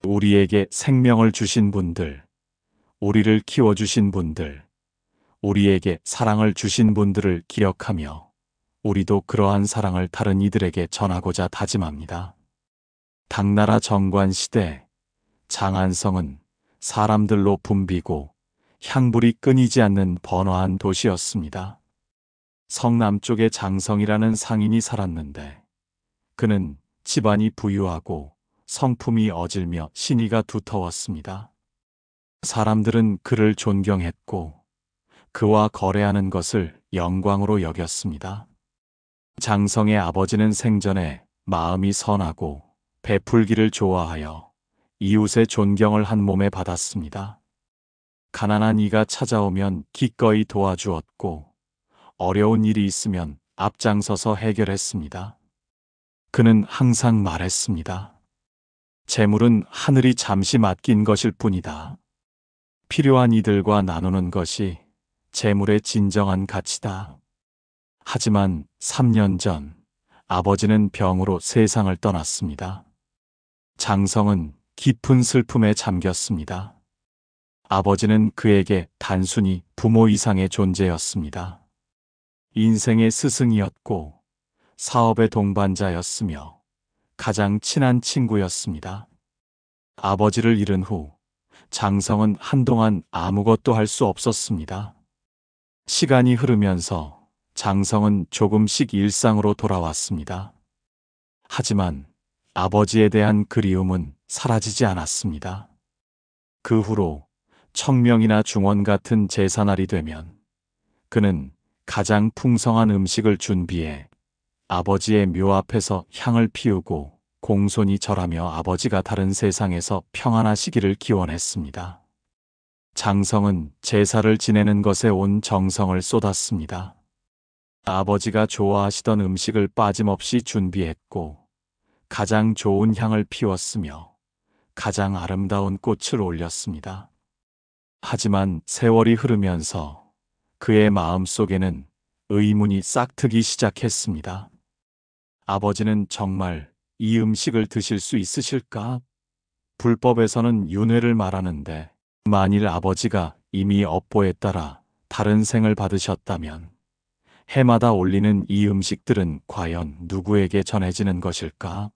우리에게 생명을 주신 분들, 우리를 키워주신 분들, 우리에게 사랑을 주신 분들을 기억하며 우리도 그러한 사랑을 다른 이들에게 전하고자 다짐합니다. 당나라 정관 시대 장안성은 사람들로 붐비고 향불이 끊이지 않는 번화한 도시였습니다. 성 남쪽에 장성이라는 상인이 살았는데 그는 집안이 부유하고 성품이 어질며 신의가 두터웠습니다. 사람들은 그를 존경했고 그와 거래하는 것을 영광으로 여겼습니다. 장성의 아버지는 생전에 마음이 선하고 베풀기를 좋아하여 이웃의 존경을 한 몸에 받았습니다. 가난한 이가 찾아오면 기꺼이 도와주었고 어려운 일이 있으면 앞장서서 해결했습니다. 그는 항상 말했습니다. 재물은 하늘이 잠시 맡긴 것일 뿐이다. 필요한 이들과 나누는 것이 재물의 진정한 가치다. 하지만 3년 전 아버지는 병으로 세상을 떠났습니다. 장성은 깊은 슬픔에 잠겼습니다. 아버지는 그에게 단순히 부모 이상의 존재였습니다. 인생의 스승이었고 사업의 동반자였으며 가장 친한 친구였습니다. 아버지를 잃은 후 장성은 한동안 아무것도 할 수 없었습니다. 시간이 흐르면서 장성은 조금씩 일상으로 돌아왔습니다. 하지만 아버지에 대한 그리움은 사라지지 않았습니다. 그 후로 청명이나 중원 같은 제사날이 되면 그는 가장 풍성한 음식을 준비해 아버지의 묘 앞에서 향을 피우고 공손히 절하며 아버지가 다른 세상에서 평안하시기를 기원했습니다. 장성은 제사를 지내는 것에 온 정성을 쏟았습니다. 아버지가 좋아하시던 음식을 빠짐없이 준비했고 가장 좋은 향을 피웠으며 가장 아름다운 꽃을 올렸습니다. 하지만 세월이 흐르면서 그의 마음속에는 의문이 싹트기 시작했습니다. 아버지는 정말 이 음식을 드실 수 있으실까? 불법에서는 윤회를 말하는데 만일 아버지가 이미 업보에 따라 다른 생을 받으셨다면 해마다 올리는 이 음식들은 과연 누구에게 전해지는 것일까?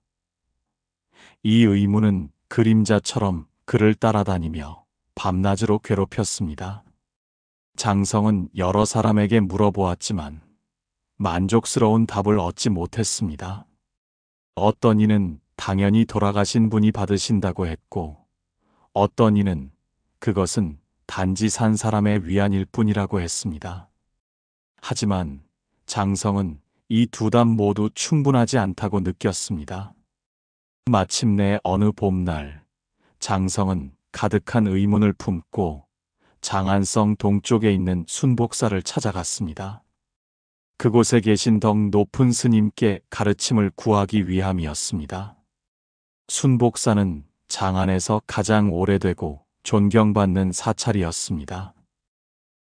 이 의문은 그림자처럼 그를 따라다니며 밤낮으로 괴롭혔습니다. 장성은 여러 사람에게 물어보았지만 만족스러운 답을 얻지 못했습니다. 어떤 이는 당연히 돌아가신 분이 받으신다고 했고 어떤 이는 그것은 단지 산 사람의 위안일 뿐이라고 했습니다. 하지만 장성은 이 두 답 모두 충분하지 않다고 느꼈습니다. 마침내 어느 봄날 장성은 가득한 의문을 품고 장안성 동쪽에 있는 순복사를 찾아갔습니다. 그곳에 계신 덕 높은 스님께 가르침을 구하기 위함이었습니다. 순복사는 장안에서 가장 오래되고 존경받는 사찰이었습니다.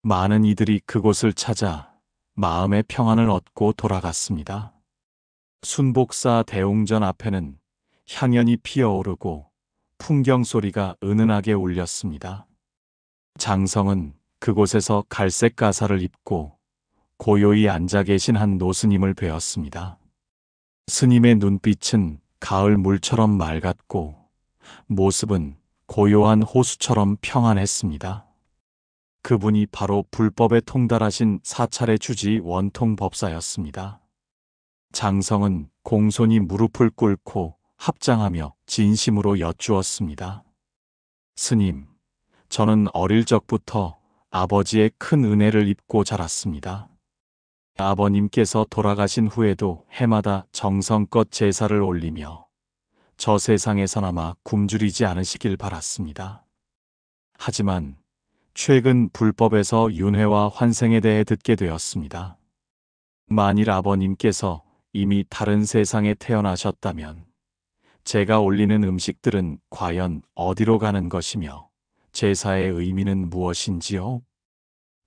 많은 이들이 그곳을 찾아 마음의 평안을 얻고 돌아갔습니다. 순복사 대웅전 앞에는 향연이 피어오르고 풍경 소리가 은은하게 울렸습니다. 장성은 그곳에서 갈색 가사를 입고 고요히 앉아 계신 한 노스님을 뵈었습니다. 스님의 눈빛은 가을 물처럼 맑았고 모습은 고요한 호수처럼 평안했습니다. 그분이 바로 불법에 통달하신 사찰의 주지 원통 법사였습니다. 장성은 공손히 무릎을 꿇고 합장하며 진심으로 여쭈었습니다. 스님, 저는 어릴 적부터 아버지의 큰 은혜를 입고 자랐습니다. 아버님께서 돌아가신 후에도 해마다 정성껏 제사를 올리며 저 세상에서나마 굶주리지 않으시길 바랐습니다. 하지만 최근 불법에서 윤회와 환생에 대해 듣게 되었습니다. 만일 아버님께서 이미 다른 세상에 태어나셨다면 제가 올리는 음식들은 과연 어디로 가는 것이며 제사의 의미는 무엇인지요?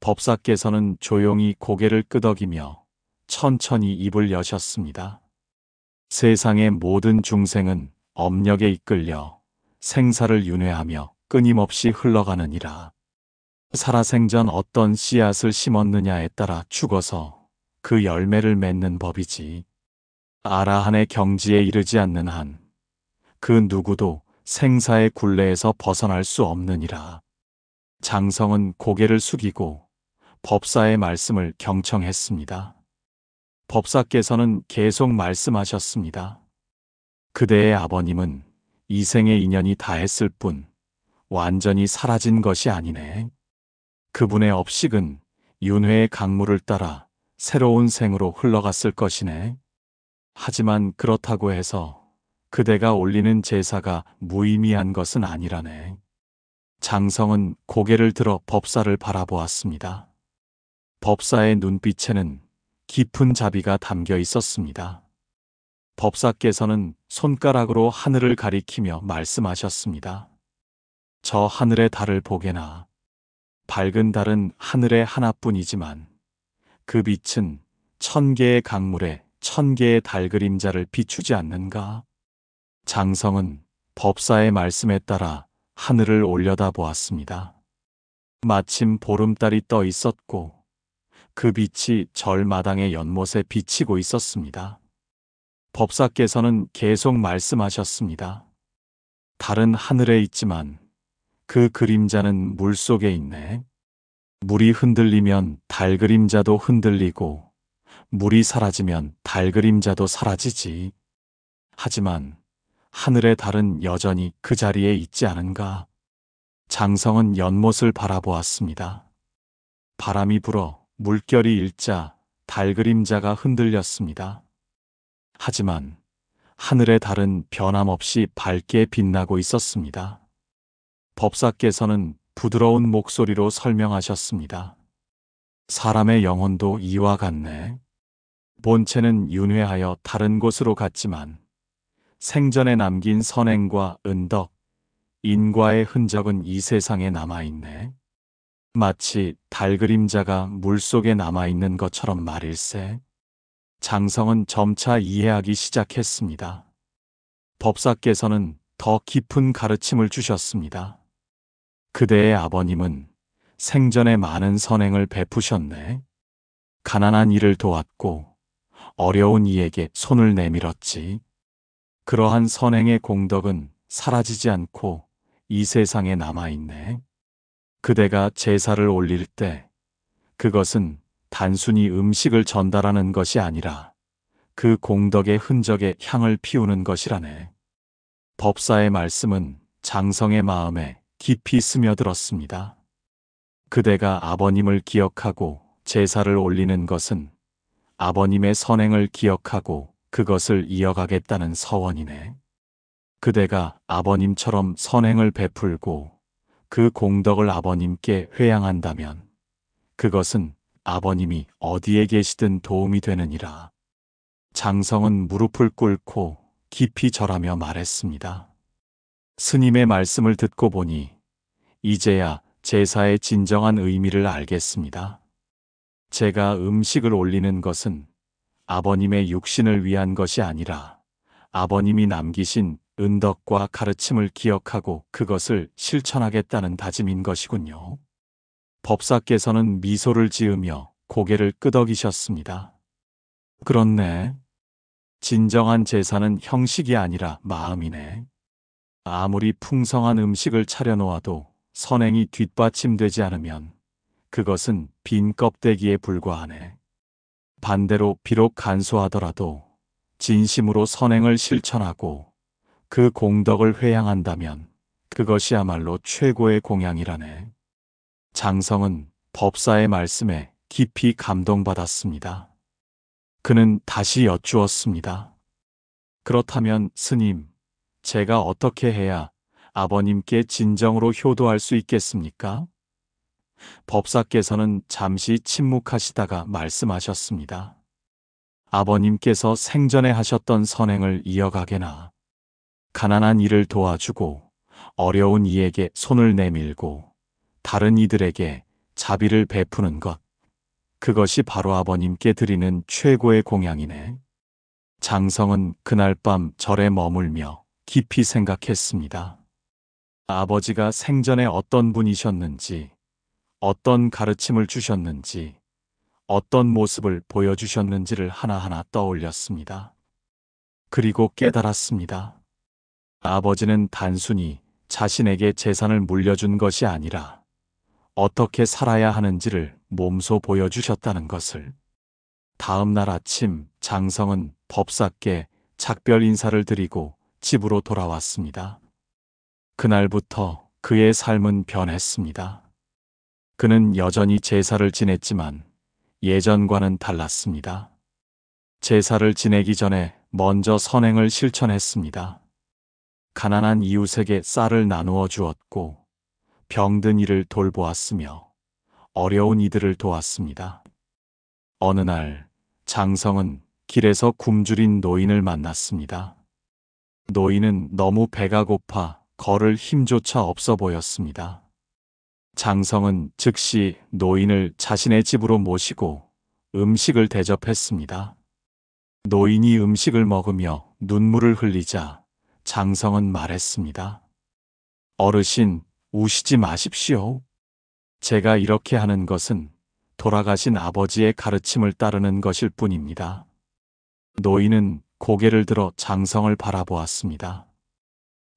법사께서는 조용히 고개를 끄덕이며 천천히 입을 여셨습니다. 세상의 모든 중생은 업력에 이끌려 생사를 윤회하며 끊임없이 흘러가느니라. 살아생전 어떤 씨앗을 심었느냐에 따라 죽어서 그 열매를 맺는 법이지. 아라한의 경지에 이르지 않는 한 그 누구도 생사의 굴레에서 벗어날 수 없느니라. 장성은 고개를 숙이고 법사의 말씀을 경청했습니다. 법사께서는 계속 말씀하셨습니다. 그대의 아버님은 이 생의 인연이 다했을 뿐 완전히 사라진 것이 아니네. 그분의 업식은 윤회의 강물을 따라 새로운 생으로 흘러갔을 것이네. 하지만 그렇다고 해서 그대가 올리는 제사가 무의미한 것은 아니라네. 장성은 고개를 들어 법사를 바라보았습니다. 법사의 눈빛에는 깊은 자비가 담겨 있었습니다. 법사께서는 손가락으로 하늘을 가리키며 말씀하셨습니다. 저 하늘의 달을 보게나. 밝은 달은 하늘의 하나뿐이지만 그 빛은 1000개의 강물에 1000개의 달 그림자를 비추지 않는가? 장성은 법사의 말씀에 따라 하늘을 올려다보았습니다. 마침 보름달이 떠 있었고 그 빛이 절마당의 연못에 비치고 있었습니다. 법사께서는 계속 말씀하셨습니다. 달은 하늘에 있지만 그 그림자는 물 속에 있네. 물이 흔들리면 달 그림자도 흔들리고, 물이 사라지면 달 그림자도 사라지지. 하지만 하늘의 달은 여전히 그 자리에 있지 않은가? 장성은 연못을 바라보았습니다. 바람이 불어 물결이 일자 달 그림자가 흔들렸습니다. 하지만 하늘의 달은 변함없이 밝게 빛나고 있었습니다. 법사께서는 부드러운 목소리로 설명하셨습니다. 사람의 영혼도 이와 같네. 본체는 윤회하여 다른 곳으로 갔지만 생전에 남긴 선행과 은덕, 인과의 흔적은 이 세상에 남아있네. 마치 달 그림자가 물속에 남아있는 것처럼 말일세. 장성은 점차 이해하기 시작했습니다. 법사께서는 더 깊은 가르침을 주셨습니다. 그대의 아버님은 생전에 많은 선행을 베푸셨네. 가난한 이를 도왔고 어려운 이에게 손을 내밀었지. 그러한 선행의 공덕은 사라지지 않고 이 세상에 남아있네. 그대가 제사를 올릴 때 그것은 단순히 음식을 전달하는 것이 아니라 그 공덕의 흔적에 향을 피우는 것이라네. 법사의 말씀은 장성의 마음에 깊이 스며들었습니다. 그대가 아버님을 기억하고 제사를 올리는 것은 아버님의 선행을 기억하고 그것을 이어가겠다는 서원이네. 그대가 아버님처럼 선행을 베풀고 그 공덕을 아버님께 회양한다면 그것은 아버님이 어디에 계시든 도움이 되느니라. 장성은 무릎을 꿇고 깊이 절하며 말했습니다. 스님의 말씀을 듣고 보니 이제야 제사의 진정한 의미를 알겠습니다. 제가 음식을 올리는 것은 아버님의 육신을 위한 것이 아니라 아버님이 남기신 은덕과 가르침을 기억하고 그것을 실천하겠다는 다짐인 것이군요. 법사께서는 미소를 지으며 고개를 끄덕이셨습니다. 그렇네. 진정한 제사는 형식이 아니라 마음이네. 아무리 풍성한 음식을 차려놓아도 선행이 뒷받침되지 않으면 그것은 빈 껍데기에 불과하네. 반대로 비록 간소하더라도 진심으로 선행을 실천하고 그 공덕을 회양한다면 그것이야말로 최고의 공양이라네. 장성은 법사의 말씀에 깊이 감동받았습니다. 그는 다시 여쭈었습니다. 그렇다면 스님, 제가 어떻게 해야 아버님께 진정으로 효도할 수 있겠습니까? 법사께서는 잠시 침묵하시다가 말씀하셨습니다. 아버님께서 생전에 하셨던 선행을 이어가게나 가난한 이를 도와주고 어려운 이에게 손을 내밀고 다른 이들에게 자비를 베푸는 것, 그것이 바로 아버님께 드리는 최고의 공양이네. 장성은 그날 밤 절에 머물며 깊이 생각했습니다. 아버지가 생전에 어떤 분이셨는지, 어떤 가르침을 주셨는지, 어떤 모습을 보여주셨는지를 하나하나 떠올렸습니다. 그리고 깨달았습니다. 아버지는 단순히 자신에게 재산을 물려준 것이 아니라 어떻게 살아야 하는지를 몸소 보여주셨다는 것을. 다음 날 아침 장성은 법사께 작별 인사를 드리고 집으로 돌아왔습니다. 그날부터 그의 삶은 변했습니다. 그는 여전히 제사를 지냈지만 예전과는 달랐습니다. 제사를 지내기 전에 먼저 선행을 실천했습니다. 가난한 이웃에게 쌀을 나누어 주었고 병든 이를 돌보았으며 어려운 이들을 도왔습니다. 어느 날 장성은 길에서 굶주린 노인을 만났습니다. 노인은 너무 배가 고파 걸을 힘조차 없어 보였습니다. 장성은 즉시 노인을 자신의 집으로 모시고 음식을 대접했습니다. 노인이 음식을 먹으며 눈물을 흘리자 장성은 말했습니다. 어르신, 우시지 마십시오. 제가 이렇게 하는 것은 돌아가신 아버지의 가르침을 따르는 것일 뿐입니다. 노인은 고개를 들어 장성을 바라보았습니다.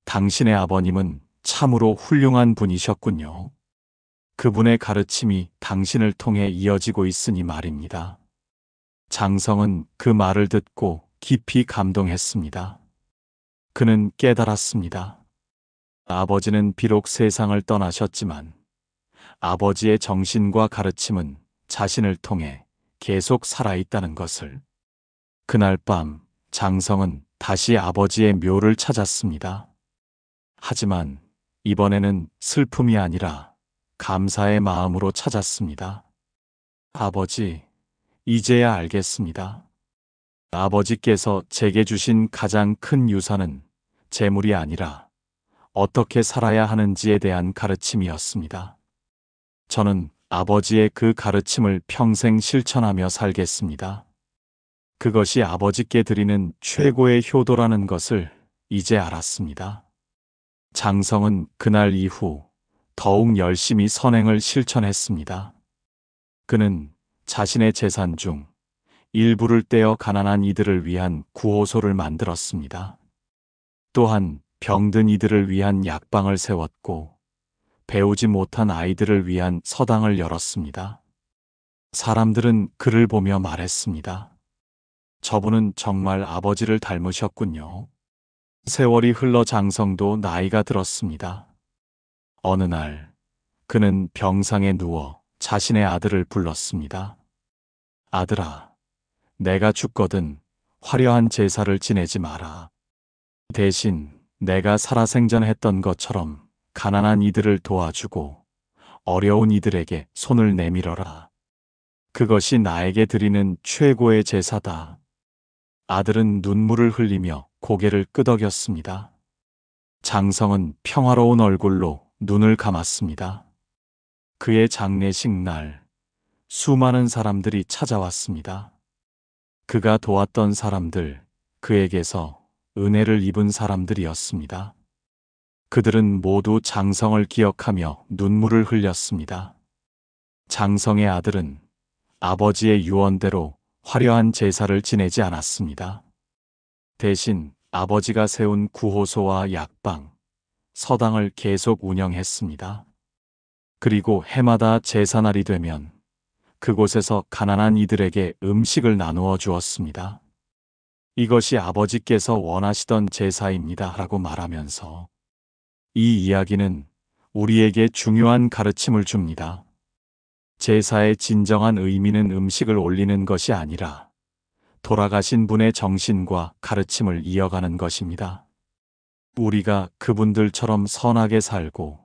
당신의 아버님은 참으로 훌륭한 분이셨군요. 그분의 가르침이 당신을 통해 이어지고 있으니 말입니다. 장성은 그 말을 듣고 깊이 감동했습니다. 그는 깨달았습니다. 아버지는 비록 세상을 떠나셨지만 아버지의 정신과 가르침은 자신을 통해 계속 살아있다는 것을. 그날 밤 장성은 다시 아버지의 묘를 찾았습니다. 하지만 이번에는 슬픔이 아니라 감사의 마음으로 찾았습니다. 아버지, 이제야 알겠습니다. 아버지께서 제게 주신 가장 큰 유산은 재물이 아니라 어떻게 살아야 하는지에 대한 가르침이었습니다. 저는 아버지의 그 가르침을 평생 실천하며 살겠습니다. 그것이 아버지께 드리는 최고의 효도라는 것을 이제 알았습니다. 장성은 그날 이후 더욱 열심히 선행을 실천했습니다. 그는 자신의 재산 중 일부를 떼어 가난한 이들을 위한 구호소를 만들었습니다. 또한 병든 이들을 위한 약방을 세웠고 배우지 못한 아이들을 위한 서당을 열었습니다. 사람들은 그를 보며 말했습니다. 저분은 정말 아버지를 닮으셨군요. 세월이 흘러 장성도 나이가 들었습니다. 어느 날 그는 병상에 누워 자신의 아들을 불렀습니다. 아들아, 내가 죽거든 화려한 제사를 지내지 마라. 대신 내가 살아생전했던 것처럼 가난한 이들을 도와주고 어려운 이들에게 손을 내밀어라. 그것이 나에게 드리는 최고의 제사다. 아들은 눈물을 흘리며 고개를 끄덕였습니다. 장성은 평화로운 얼굴로 눈을 감았습니다. 그의 장례식 날 수많은 사람들이 찾아왔습니다. 그가 도왔던 사람들, 그에게서 은혜를 입은 사람들이었습니다. 그들은 모두 장성을 기억하며 눈물을 흘렸습니다. 장성의 아들은 아버지의 유언대로 화려한 제사를 지내지 않았습니다. 대신 아버지가 세운 구호소와 약방, 서당을 계속 운영했습니다. 그리고 해마다 제사날이 되면 그곳에서 가난한 이들에게 음식을 나누어 주었습니다. 이것이 아버지께서 원하시던 제사입니다. 라고 말하면서 이 이야기는 우리에게 중요한 가르침을 줍니다. 제사의 진정한 의미는 음식을 올리는 것이 아니라 돌아가신 분의 정신과 가르침을 이어가는 것입니다. 우리가 그분들처럼 선하게 살고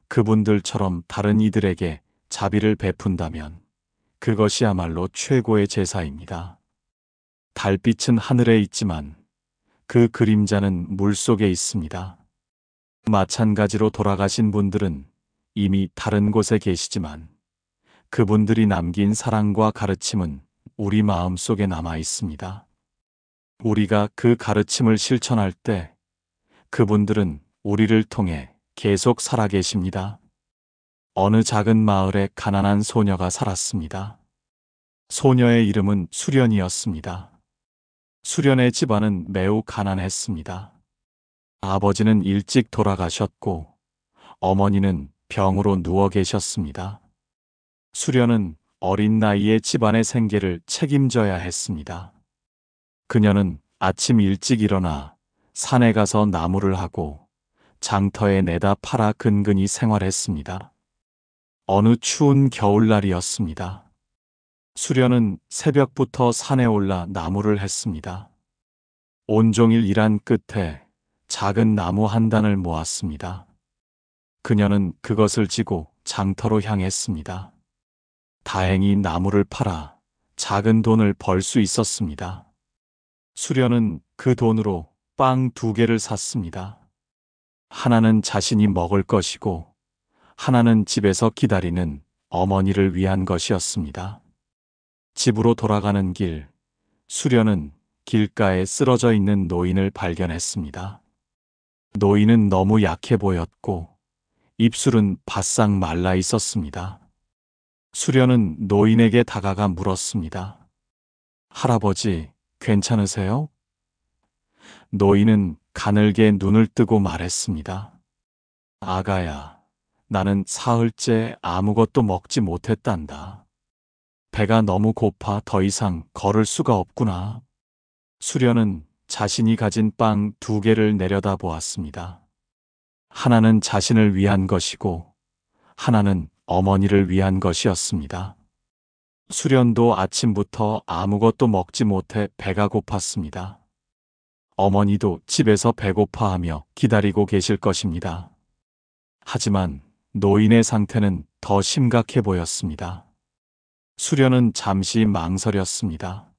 그분들처럼 다른 이들에게 자비를 베푼다면 그것이야말로 최고의 제사입니다. 달빛은 하늘에 있지만 그 그림자는 물속에 있습니다. 마찬가지로 돌아가신 분들은 이미 다른 곳에 계시지만 그분들이 남긴 사랑과 가르침은 우리 마음 속에 남아 있습니다. 우리가 그 가르침을 실천할 때 그분들은 우리를 통해 계속 살아계십니다. 어느 작은 마을에 가난한 소녀가 살았습니다. 소녀의 이름은 수련이었습니다. 수련의 집안은 매우 가난했습니다. 아버지는 일찍 돌아가셨고 어머니는 병으로 누워 계셨습니다. 수련은 어린 나이에 집안의 생계를 책임져야 했습니다. 그녀는 아침 일찍 일어나 산에 가서 나무를 하고 장터에 내다 팔아 근근히 생활했습니다. 어느 추운 겨울날이었습니다. 수련은 새벽부터 산에 올라 나무를 했습니다. 온종일 일한 끝에 작은 나무 한 단을 모았습니다. 그녀는 그것을 지고 장터로 향했습니다. 다행히 나무를 팔아 작은 돈을 벌 수 있었습니다. 수련은 그 돈으로 빵 2개를 샀습니다. 하나는 자신이 먹을 것이고 하나는 집에서 기다리는 어머니를 위한 것이었습니다. 집으로 돌아가는 길, 수련은 길가에 쓰러져 있는 노인을 발견했습니다. 노인은 너무 약해 보였고 입술은 바싹 말라 있었습니다. 수련은 노인에게 다가가 물었습니다. 할아버지, 괜찮으세요? 노인은 가늘게 눈을 뜨고 말했습니다. 아가야, 나는 사흘째 아무것도 먹지 못했단다. 배가 너무 고파 더 이상 걸을 수가 없구나. 수련은 자신이 가진 빵 2개를 내려다 보았습니다. 하나는 자신을 위한 것이고 하나는 어머니를 위한 것이었습니다. 수련도 아침부터 아무것도 먹지 못해 배가 고팠습니다. 어머니도 집에서 배고파하며 기다리고 계실 것입니다. 하지만 노인의 상태는 더 심각해 보였습니다. 수련은 잠시 망설였습니다.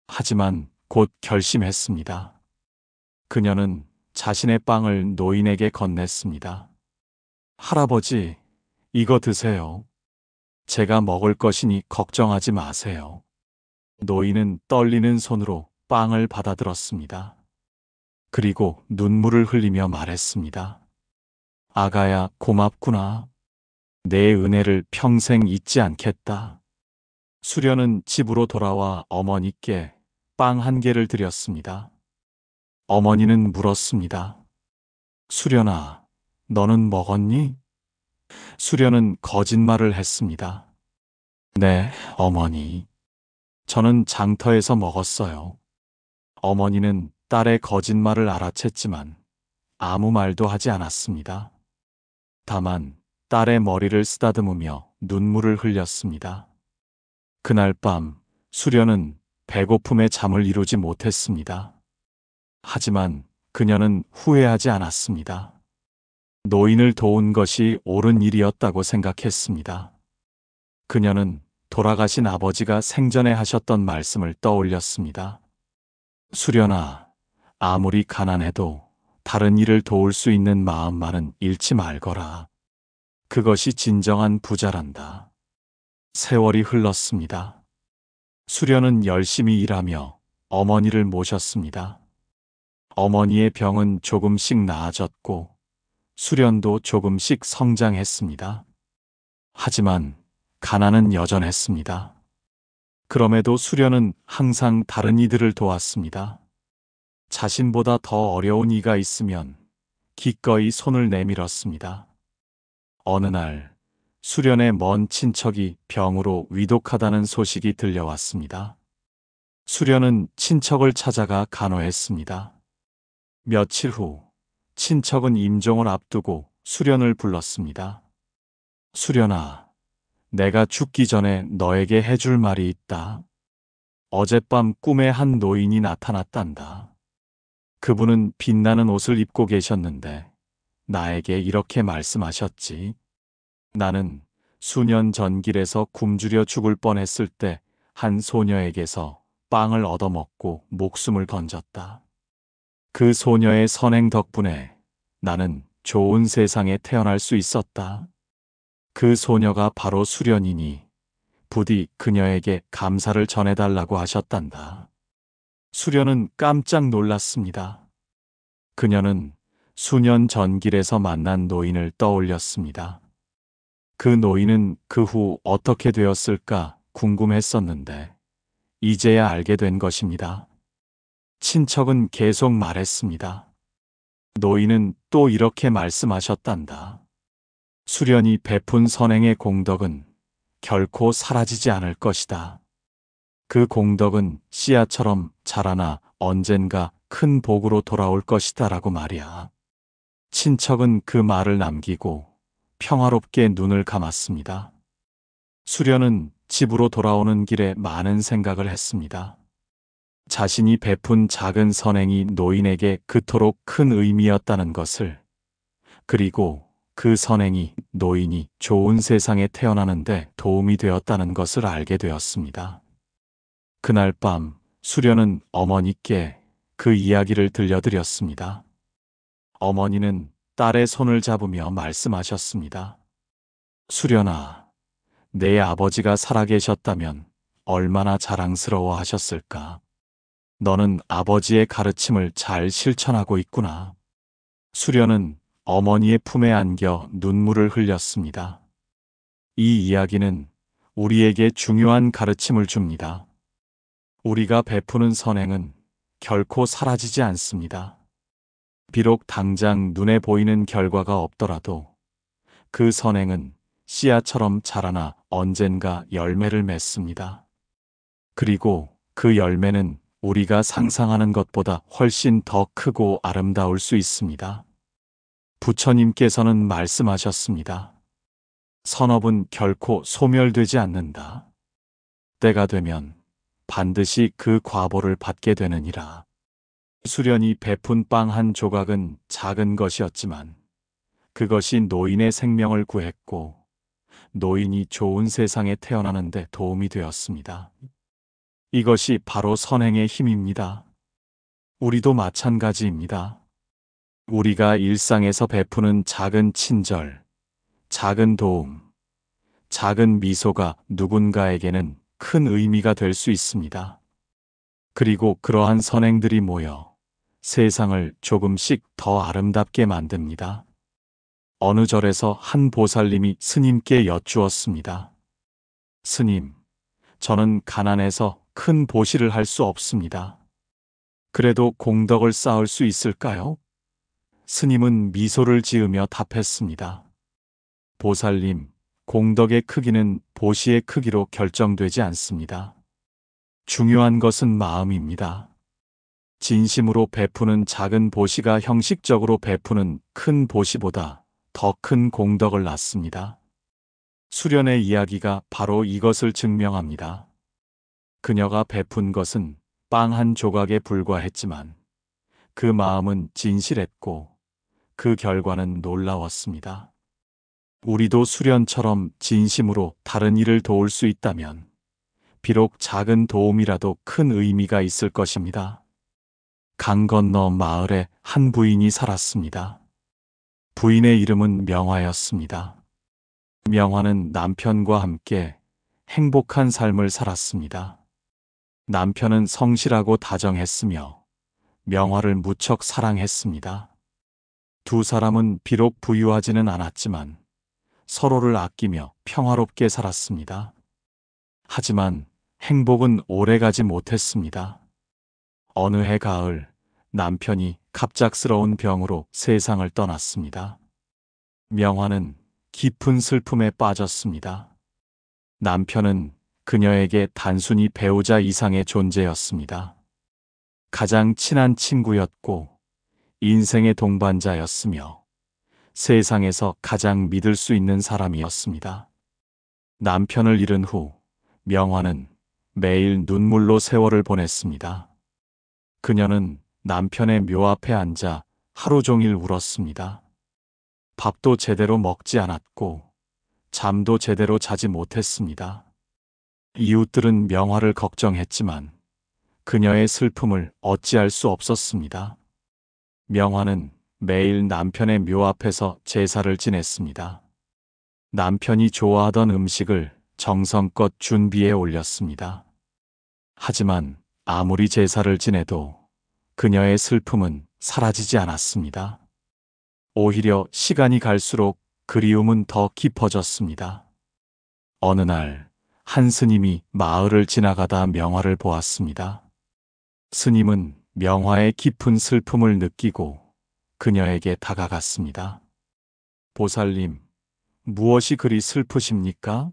하지만 곧 결심했습니다. 그녀는 자신의 빵을 노인에게 건넸습니다. 할아버지, 이거 드세요. 제가 먹을 것이니 걱정하지 마세요. 노인은 떨리는 손으로 빵을 받아들었습니다. 그리고 눈물을 흘리며 말했습니다. 아가야, 고맙구나. 내 은혜를 평생 잊지 않겠다. 수련은 집으로 돌아와 어머니께 빵 1개를 드렸습니다. 어머니는 물었습니다. 수련아, 너는 먹었니? 수련은 거짓말을 했습니다. 네, 어머니. 저는 장터에서 먹었어요. 어머니는 딸의 거짓말을 알아챘지만 아무 말도 하지 않았습니다. 다만 딸의 머리를 쓰다듬으며 눈물을 흘렸습니다. 그날 밤 수련은 배고픔에 잠을 이루지 못했습니다. 하지만 그녀는 후회하지 않았습니다. 노인을 도운 것이 옳은 일이었다고 생각했습니다. 그녀는 돌아가신 아버지가 생전에 하셨던 말씀을 떠올렸습니다. 수련아, 아무리 가난해도 다른 이를 도울 수 있는 마음만은 잃지 말거라. 그것이 진정한 부자란다. 세월이 흘렀습니다. 수련은 열심히 일하며 어머니를 모셨습니다. 어머니의 병은 조금씩 나아졌고 수련도 조금씩 성장했습니다. 하지만 가난은 여전했습니다. 그럼에도 수련은 항상 다른 이들을 도왔습니다. 자신보다 더 어려운 이가 있으면 기꺼이 손을 내밀었습니다. 어느 날 수련의 먼 친척이 병으로 위독하다는 소식이 들려왔습니다. 수련은 친척을 찾아가 간호했습니다. 며칠 후 친척은 임종을 앞두고 수련을 불렀습니다. 수련아, 내가 죽기 전에 너에게 해줄 말이 있다. 어젯밤 꿈에 한 노인이 나타났단다. 그분은 빛나는 옷을 입고 계셨는데 나에게 이렇게 말씀하셨지. 나는 수년 전 길에서 굶주려 죽을 뻔했을 때 한 소녀에게서 빵을 얻어먹고 목숨을 건졌다. 그 소녀의 선행 덕분에 나는 좋은 세상에 태어날 수 있었다. 그 소녀가 바로 수련이니 부디 그녀에게 감사를 전해달라고 하셨단다. 수련은 깜짝 놀랐습니다. 그녀는 수년 전 길에서 만난 노인을 떠올렸습니다. 그 노인은 그 후 어떻게 되었을까 궁금했었는데 이제야 알게 된 것입니다. 친척은 계속 말했습니다. 노인은 또 이렇게 말씀하셨단다. 수련이 베푼 선행의 공덕은 결코 사라지지 않을 것이다. 그 공덕은 씨앗처럼 자라나 언젠가 큰 복으로 돌아올 것이다 라고 말이야. 친척은 그 말을 남기고 평화롭게 눈을 감았습니다. 수련은 집으로 돌아오는 길에 많은 생각을 했습니다. 자신이 베푼 작은 선행이 노인에게 그토록 큰 의미였다는 것을, 그리고 그 선행이 노인이 좋은 세상에 태어나는데 도움이 되었다는 것을 알게 되었습니다. 그날 밤 수련은 어머니께 그 이야기를 들려드렸습니다. 어머니는 딸의 손을 잡으며 말씀하셨습니다. 수련아, 내 아버지가 살아계셨다면 얼마나 자랑스러워 하셨을까. 너는 아버지의 가르침을 잘 실천하고 있구나. 수련은 어머니의 품에 안겨 눈물을 흘렸습니다. 이 이야기는 우리에게 중요한 가르침을 줍니다. 우리가 베푸는 선행은 결코 사라지지 않습니다. 비록 당장 눈에 보이는 결과가 없더라도 그 선행은 씨앗처럼 자라나 언젠가 열매를 맺습니다. 그리고 그 열매는 우리가 상상하는 것보다 훨씬 더 크고 아름다울 수 있습니다. 부처님께서는 말씀하셨습니다. 선업은 결코 소멸되지 않는다. 때가 되면 반드시 그 과보를 받게 되느니라. 수련이 베푼 빵 한 조각은 작은 것이었지만 그것이 노인의 생명을 구했고 노인이 좋은 세상에 태어나는 데 도움이 되었습니다. 이것이 바로 선행의 힘입니다. 우리도 마찬가지입니다. 우리가 일상에서 베푸는 작은 친절, 작은 도움, 작은 미소가 누군가에게는 큰 의미가 될 수 있습니다. 그리고 그러한 선행들이 모여 세상을 조금씩 더 아름답게 만듭니다. 어느 절에서 한 보살님이 스님께 여쭈었습니다. 스님, 저는 가난해서 큰 보시를 할 수 없습니다. 그래도 공덕을 쌓을 수 있을까요? 스님은 미소를 지으며 답했습니다. 보살님, 공덕의 크기는 보시의 크기로 결정되지 않습니다. 중요한 것은 마음입니다. 진심으로 베푸는 작은 보시가 형식적으로 베푸는 큰 보시보다 더 큰 공덕을 낳습니다. 수련의 이야기가 바로 이것을 증명합니다. 그녀가 베푼 것은 빵 한 조각에 불과했지만 그 마음은 진실했고 그 결과는 놀라웠습니다. 우리도 수련처럼 진심으로 다른 이를 도울 수 있다면 비록 작은 도움이라도 큰 의미가 있을 것입니다. 강 건너 마을에 한 부인이 살았습니다. 부인의 이름은 명화였습니다. 명화는 남편과 함께 행복한 삶을 살았습니다. 남편은 성실하고 다정했으며 명화를 무척 사랑했습니다. 두 사람은 비록 부유하지는 않았지만 서로를 아끼며 평화롭게 살았습니다. 하지만 행복은 오래가지 못했습니다. 어느 해 가을, 남편이 갑작스러운 병으로 세상을 떠났습니다. 명화는 깊은 슬픔에 빠졌습니다. 남편은 그녀에게 단순히 배우자 이상의 존재였습니다. 가장 친한 친구였고 인생의 동반자였으며 세상에서 가장 믿을 수 있는 사람이었습니다. 남편을 잃은 후 명화는 매일 눈물로 세월을 보냈습니다. 그녀는 남편의 묘 앞에 앉아 하루 종일 울었습니다. 밥도 제대로 먹지 않았고 잠도 제대로 자지 못했습니다. 이웃들은 명화를 걱정했지만 그녀의 슬픔을 어찌할 수 없었습니다. 명화는 매일 남편의 묘 앞에서 제사를 지냈습니다. 남편이 좋아하던 음식을 정성껏 준비해 올렸습니다. 하지만 아무리 제사를 지내도 그녀의 슬픔은 사라지지 않았습니다. 오히려 시간이 갈수록 그리움은 더 깊어졌습니다. 어느 날 한 스님이 마을을 지나가다 명화를 보았습니다. 스님은 명화의 깊은 슬픔을 느끼고 그녀에게 다가갔습니다. 보살님, 무엇이 그리 슬프십니까?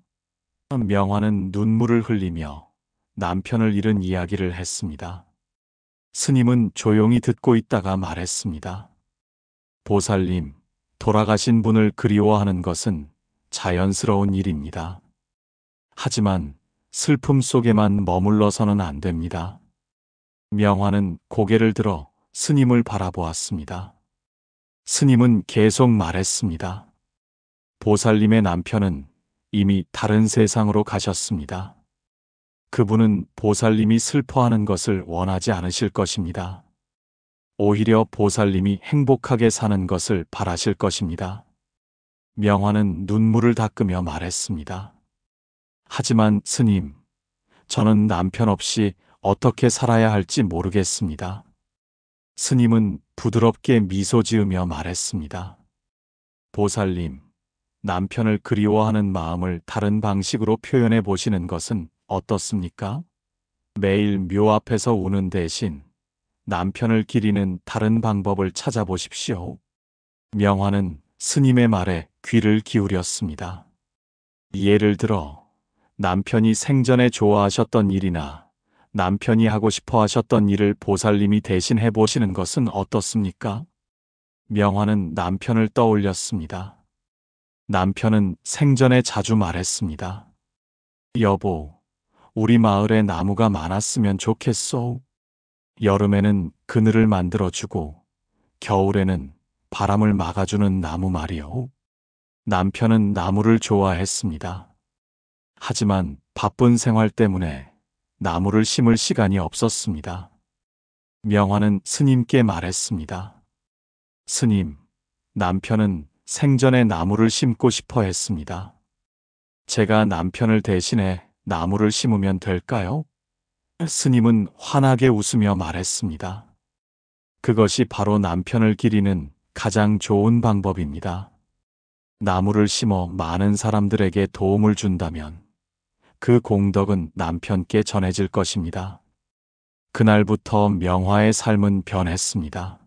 명화는 눈물을 흘리며 남편을 잃은 이야기를 했습니다. 스님은 조용히 듣고 있다가 말했습니다. 보살님, 돌아가신 분을 그리워하는 것은 자연스러운 일입니다. 하지만 슬픔 속에만 머물러서는 안 됩니다. 명화는 고개를 들어 스님을 바라보았습니다. 스님은 계속 말했습니다. 보살님의 남편은 이미 다른 세상으로 가셨습니다. 그분은 보살님이 슬퍼하는 것을 원하지 않으실 것입니다. 오히려 보살님이 행복하게 사는 것을 바라실 것입니다. 명화는 눈물을 닦으며 말했습니다. 하지만 스님, 저는 남편 없이 어떻게 살아야 할지 모르겠습니다. 스님은 부드럽게 미소 지으며 말했습니다. 보살님, 남편을 그리워하는 마음을 다른 방식으로 표현해 보시는 것은 어떻습니까? 매일 묘 앞에서 우는 대신 남편을 기리는 다른 방법을 찾아보십시오. 명화는 스님의 말에 귀를 기울였습니다. 예를 들어 남편이 생전에 좋아하셨던 일이나 남편이 하고 싶어 하셨던 일을 보살님이 대신 해보시는 것은 어떻습니까? 명화는 남편을 떠올렸습니다. 남편은 생전에 자주 말했습니다. 여보, 우리 마을에 나무가 많았으면 좋겠소. 여름에는 그늘을 만들어주고 겨울에는 바람을 막아주는 나무 말이요. 남편은 나무를 좋아했습니다. 하지만 바쁜 생활 때문에 나무를 심을 시간이 없었습니다. 명화는 스님께 말했습니다. 스님, 남편은 생전에 나무를 심고 싶어 했습니다. 제가 남편을 대신해 나무를 심으면 될까요? 스님은 환하게 웃으며 말했습니다. 그것이 바로 남편을 기리는 가장 좋은 방법입니다. 나무를 심어 많은 사람들에게 도움을 준다면 그 공덕은 남편께 전해질 것입니다. 그날부터 명화의 삶은 변했습니다.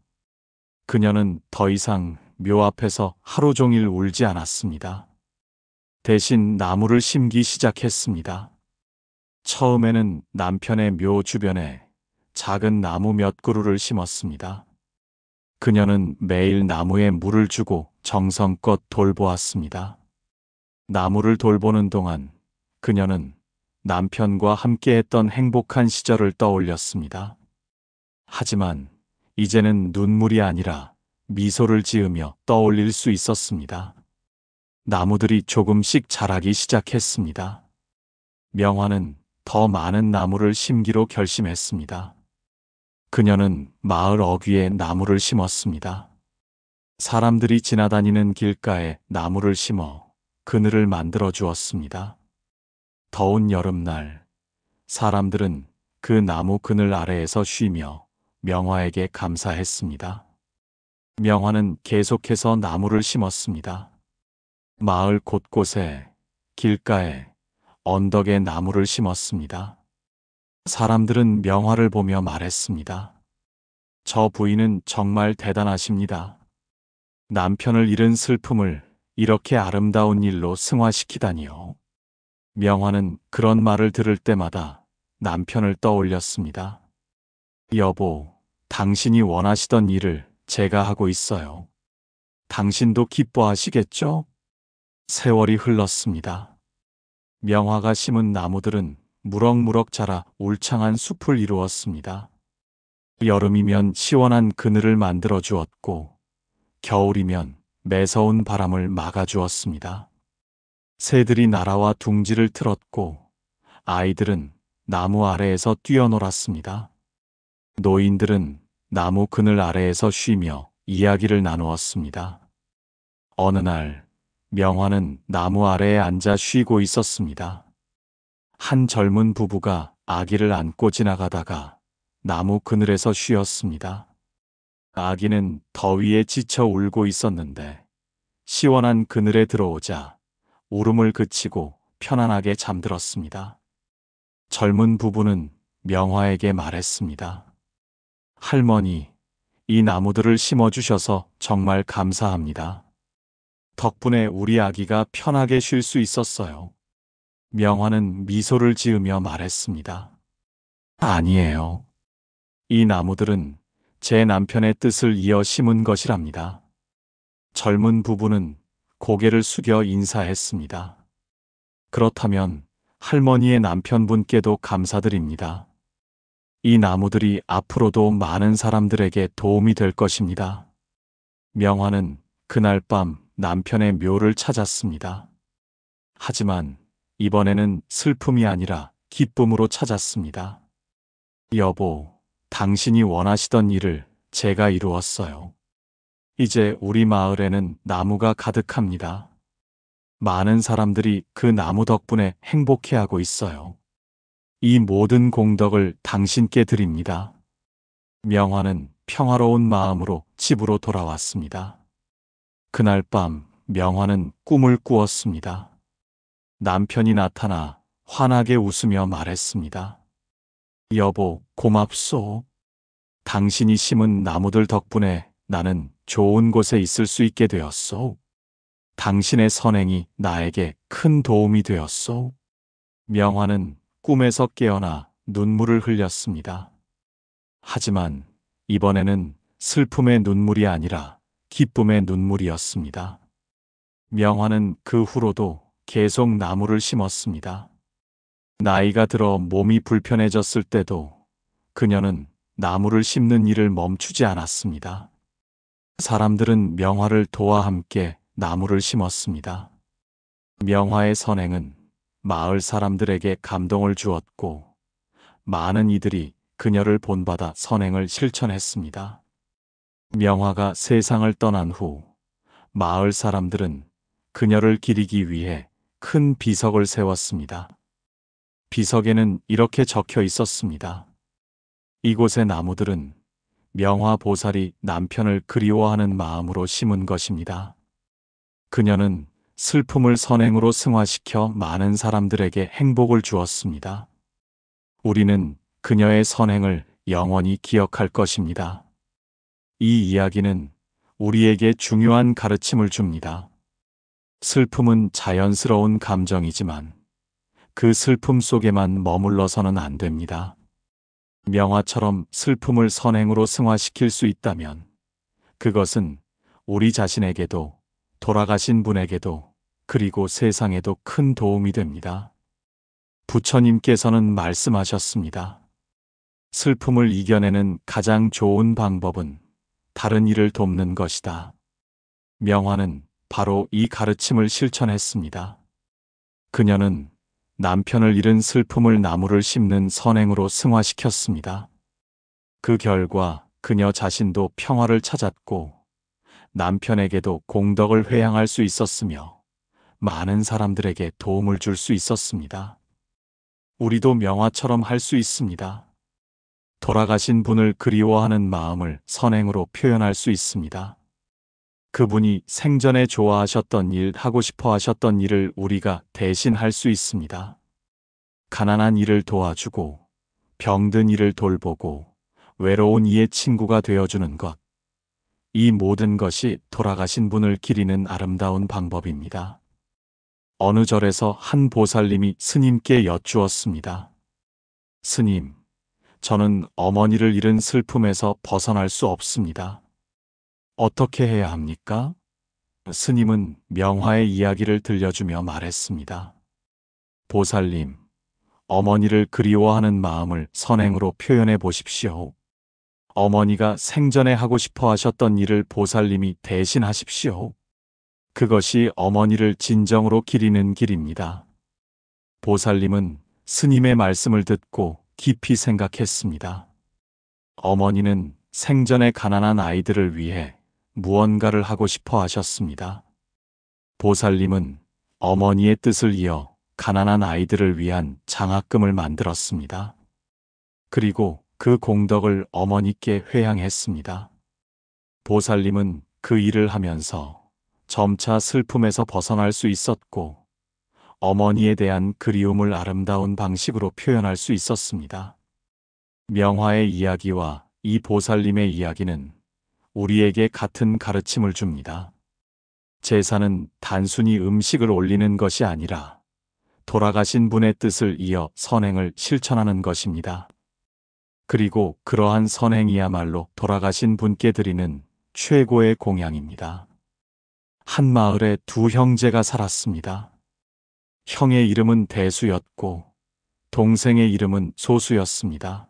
그녀는 더 이상 묘 앞에서 하루 종일 울지 않았습니다. 대신 나무를 심기 시작했습니다. 처음에는 남편의 묘 주변에 작은 나무 몇 그루를 심었습니다. 그녀는 매일 나무에 물을 주고 정성껏 돌보았습니다. 나무를 돌보는 동안 그녀는 남편과 함께했던 행복한 시절을 떠올렸습니다. 하지만 이제는 눈물이 아니라 미소를 지으며 떠올릴 수 있었습니다. 나무들이 조금씩 자라기 시작했습니다. 명화는 더 많은 나무를 심기로 결심했습니다. 그녀는 마을 어귀에 나무를 심었습니다. 사람들이 지나다니는 길가에 나무를 심어 그늘을 만들어 주었습니다. 더운 여름날, 사람들은 그 나무 그늘 아래에서 쉬며 명화에게 감사했습니다. 명화는 계속해서 나무를 심었습니다. 마을 곳곳에, 길가에, 언덕에 나무를 심었습니다. 사람들은 명화를 보며 말했습니다. 저 부인은 정말 대단하십니다. 남편을 잃은 슬픔을 이렇게 아름다운 일로 승화시키다니요. 명화는 그런 말을 들을 때마다 남편을 떠올렸습니다. 여보, 당신이 원하시던 일을 제가 하고 있어요. 당신도 기뻐하시겠죠? 세월이 흘렀습니다. 명화가 심은 나무들은 무럭무럭 자라 울창한 숲을 이루었습니다. 여름이면 시원한 그늘을 만들어 주었고, 겨울이면 매서운 바람을 막아 주었습니다. 새들이 날아와 둥지를 틀었고, 아이들은 나무 아래에서 뛰어놀았습니다. 노인들은 나무 그늘 아래에서 쉬며 이야기를 나누었습니다. 어느 날, 명화는 나무 아래에 앉아 쉬고 있었습니다. 한 젊은 부부가 아기를 안고 지나가다가 나무 그늘에서 쉬었습니다. 아기는 더위에 지쳐 울고 있었는데 시원한 그늘에 들어오자 울음을 그치고 편안하게 잠들었습니다. 젊은 부부는 명화에게 말했습니다. 할머니, 이 나무들을 심어주셔서 정말 감사합니다. 덕분에 우리 아기가 편하게 쉴 수 있었어요. 명화는 미소를 지으며 말했습니다. 아니에요. 이 나무들은 제 남편의 뜻을 이어 심은 것이랍니다. 젊은 부부는 고개를 숙여 인사했습니다. 그렇다면 할머니의 남편분께도 감사드립니다. 이 나무들이 앞으로도 많은 사람들에게 도움이 될 것입니다. 명화는 그날 밤 남편의 묘를 찾았습니다. 하지만 이번에는 슬픔이 아니라 기쁨으로 찾았습니다. 여보, 당신이 원하시던 일을 제가 이루었어요. 이제 우리 마을에는 나무가 가득합니다. 많은 사람들이 그 나무 덕분에 행복해하고 있어요. 이 모든 공덕을 당신께 드립니다. 명화는 평화로운 마음으로 집으로 돌아왔습니다. 그날 밤 명화는 꿈을 꾸었습니다. 남편이 나타나 환하게 웃으며 말했습니다. 여보, 고맙소. 당신이 심은 나무들 덕분에 나는 좋은 곳에 있을 수 있게 되었소. 당신의 선행이 나에게 큰 도움이 되었소. 명화는 꿈에서 깨어나 눈물을 흘렸습니다. 하지만 이번에는 슬픔의 눈물이 아니라 기쁨의 눈물이었습니다. 명화는 그 후로도 계속 나무를 심었습니다. 나이가 들어 몸이 불편해졌을 때도 그녀는 나무를 심는 일을 멈추지 않았습니다. 사람들은 명화를 도와 함께 나무를 심었습니다. 명화의 선행은 마을 사람들에게 감동을 주었고 많은 이들이 그녀를 본받아 선행을 실천했습니다. 명화가 세상을 떠난 후 마을 사람들은 그녀를 기리기 위해 큰 비석을 세웠습니다. 비석에는 이렇게 적혀 있었습니다. 이곳의 나무들은 명화 보살이 남편을 그리워하는 마음으로 심은 것입니다. 그녀는 슬픔을 선행으로 승화시켜 많은 사람들에게 행복을 주었습니다. 우리는 그녀의 선행을 영원히 기억할 것입니다. 이 이야기는 우리에게 중요한 가르침을 줍니다. 슬픔은 자연스러운 감정이지만 그 슬픔 속에만 머물러서는 안 됩니다. 명화처럼 슬픔을 선행으로 승화시킬 수 있다면 그것은 우리 자신에게도 돌아가신 분에게도 그리고 세상에도 큰 도움이 됩니다. 부처님께서는 말씀하셨습니다. 슬픔을 이겨내는 가장 좋은 방법은 다른 이를 돕는 것이다. 명화는 바로 이 가르침을 실천했습니다. 그녀는 남편을 잃은 슬픔을 나무를 심는 선행으로 승화시켰습니다. 그 결과 그녀 자신도 평화를 찾았고 남편에게도 공덕을 회양할 수 있었으며 많은 사람들에게 도움을 줄 수 있었습니다. 우리도 명화처럼 할 수 있습니다. 돌아가신 분을 그리워하는 마음을 선행으로 표현할 수 있습니다. 그분이 생전에 좋아하셨던 일, 하고 싶어 하셨던 일을 우리가 대신 할 수 있습니다. 가난한 이를 도와주고, 병든 이를 돌보고, 외로운 이의 친구가 되어주는 것. 이 모든 것이 돌아가신 분을 기리는 아름다운 방법입니다. 어느 절에서 한 보살님이 스님께 여쭈었습니다. 스님, 저는 어머니를 잃은 슬픔에서 벗어날 수 없습니다. 어떻게 해야 합니까? 스님은 명화의 이야기를 들려주며 말했습니다. 보살님, 어머니를 그리워하는 마음을 선행으로 표현해 보십시오. 어머니가 생전에 하고 싶어 하셨던 일을 보살님이 대신 하십시오. 그것이 어머니를 진정으로 기리는 길입니다. 보살님은 스님의 말씀을 듣고 깊이 생각했습니다. 어머니는 생전에 가난한 아이들을 위해 무언가를 하고 싶어 하셨습니다. 보살님은 어머니의 뜻을 이어 가난한 아이들을 위한 장학금을 만들었습니다. 그리고 그 공덕을 어머니께 회양했습니다. 보살님은 그 일을 하면서 점차 슬픔에서 벗어날 수 있었고 어머니에 대한 그리움을 아름다운 방식으로 표현할 수 있었습니다. 명화의 이야기와 이 보살님의 이야기는 우리에게 같은 가르침을 줍니다. 제사는 단순히 음식을 올리는 것이 아니라 돌아가신 분의 뜻을 이어 선행을 실천하는 것입니다. 그리고 그러한 선행이야말로 돌아가신 분께 드리는 최고의 공양입니다. 한 마을에 두 형제가 살았습니다. 형의 이름은 대수였고 동생의 이름은 소수였습니다.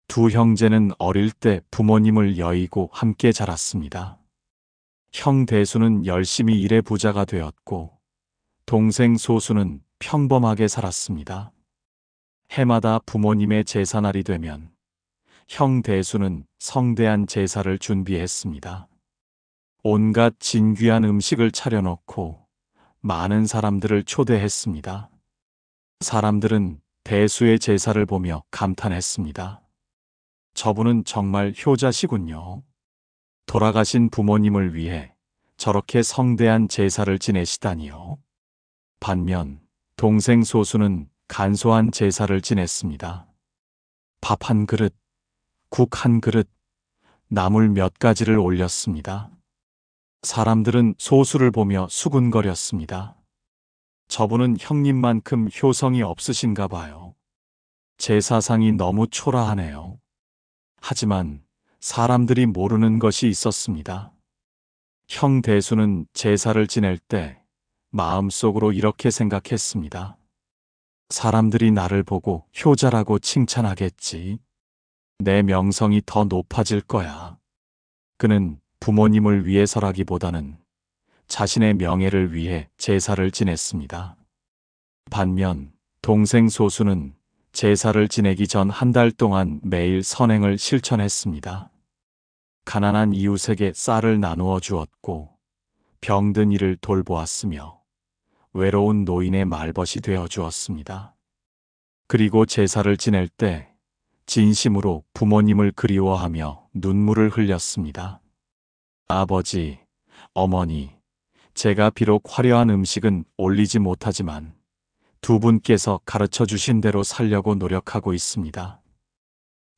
두 형제는 어릴 때 부모님을 여의고 함께 자랐습니다. 형 대수는 열심히 일해 부자가 되었고 동생 소수는 평범하게 살았습니다. 해마다 부모님의 제사날이 되면 형 대수는 성대한 제사를 준비했습니다. 온갖 진귀한 음식을 차려놓고 많은 사람들을 초대했습니다. 사람들은 대수의 제사를 보며 감탄했습니다. 저분은 정말 효자시군요. 돌아가신 부모님을 위해 저렇게 성대한 제사를 지내시다니요. 반면 동생 소수는 간소한 제사를 지냈습니다. 밥 한 그릇, 국 한 그릇, 나물 몇 가지를 올렸습니다. 사람들은 소수를 보며 수군거렸습니다. 저분은 형님만큼 효성이 없으신가 봐요. 제사상이 너무 초라하네요. 하지만 사람들이 모르는 것이 있었습니다. 형 대수는 제사를 지낼 때 마음속으로 이렇게 생각했습니다. 사람들이 나를 보고 효자라고 칭찬하겠지. 내 명성이 더 높아질 거야. 그는 부모님을 위해서라기보다는 자신의 명예를 위해 제사를 지냈습니다. 반면 동생 소수는 제사를 지내기 전 한 달 동안 매일 선행을 실천했습니다. 가난한 이웃에게 쌀을 나누어 주었고 병든 이를 돌보았으며 외로운 노인의 말벗이 되어 주었습니다. 그리고 제사를 지낼 때 진심으로 부모님을 그리워하며 눈물을 흘렸습니다. 아버지, 어머니, 제가 비록 화려한 음식은 올리지 못하지만 두 분께서 가르쳐 주신 대로 살려고 노력하고 있습니다.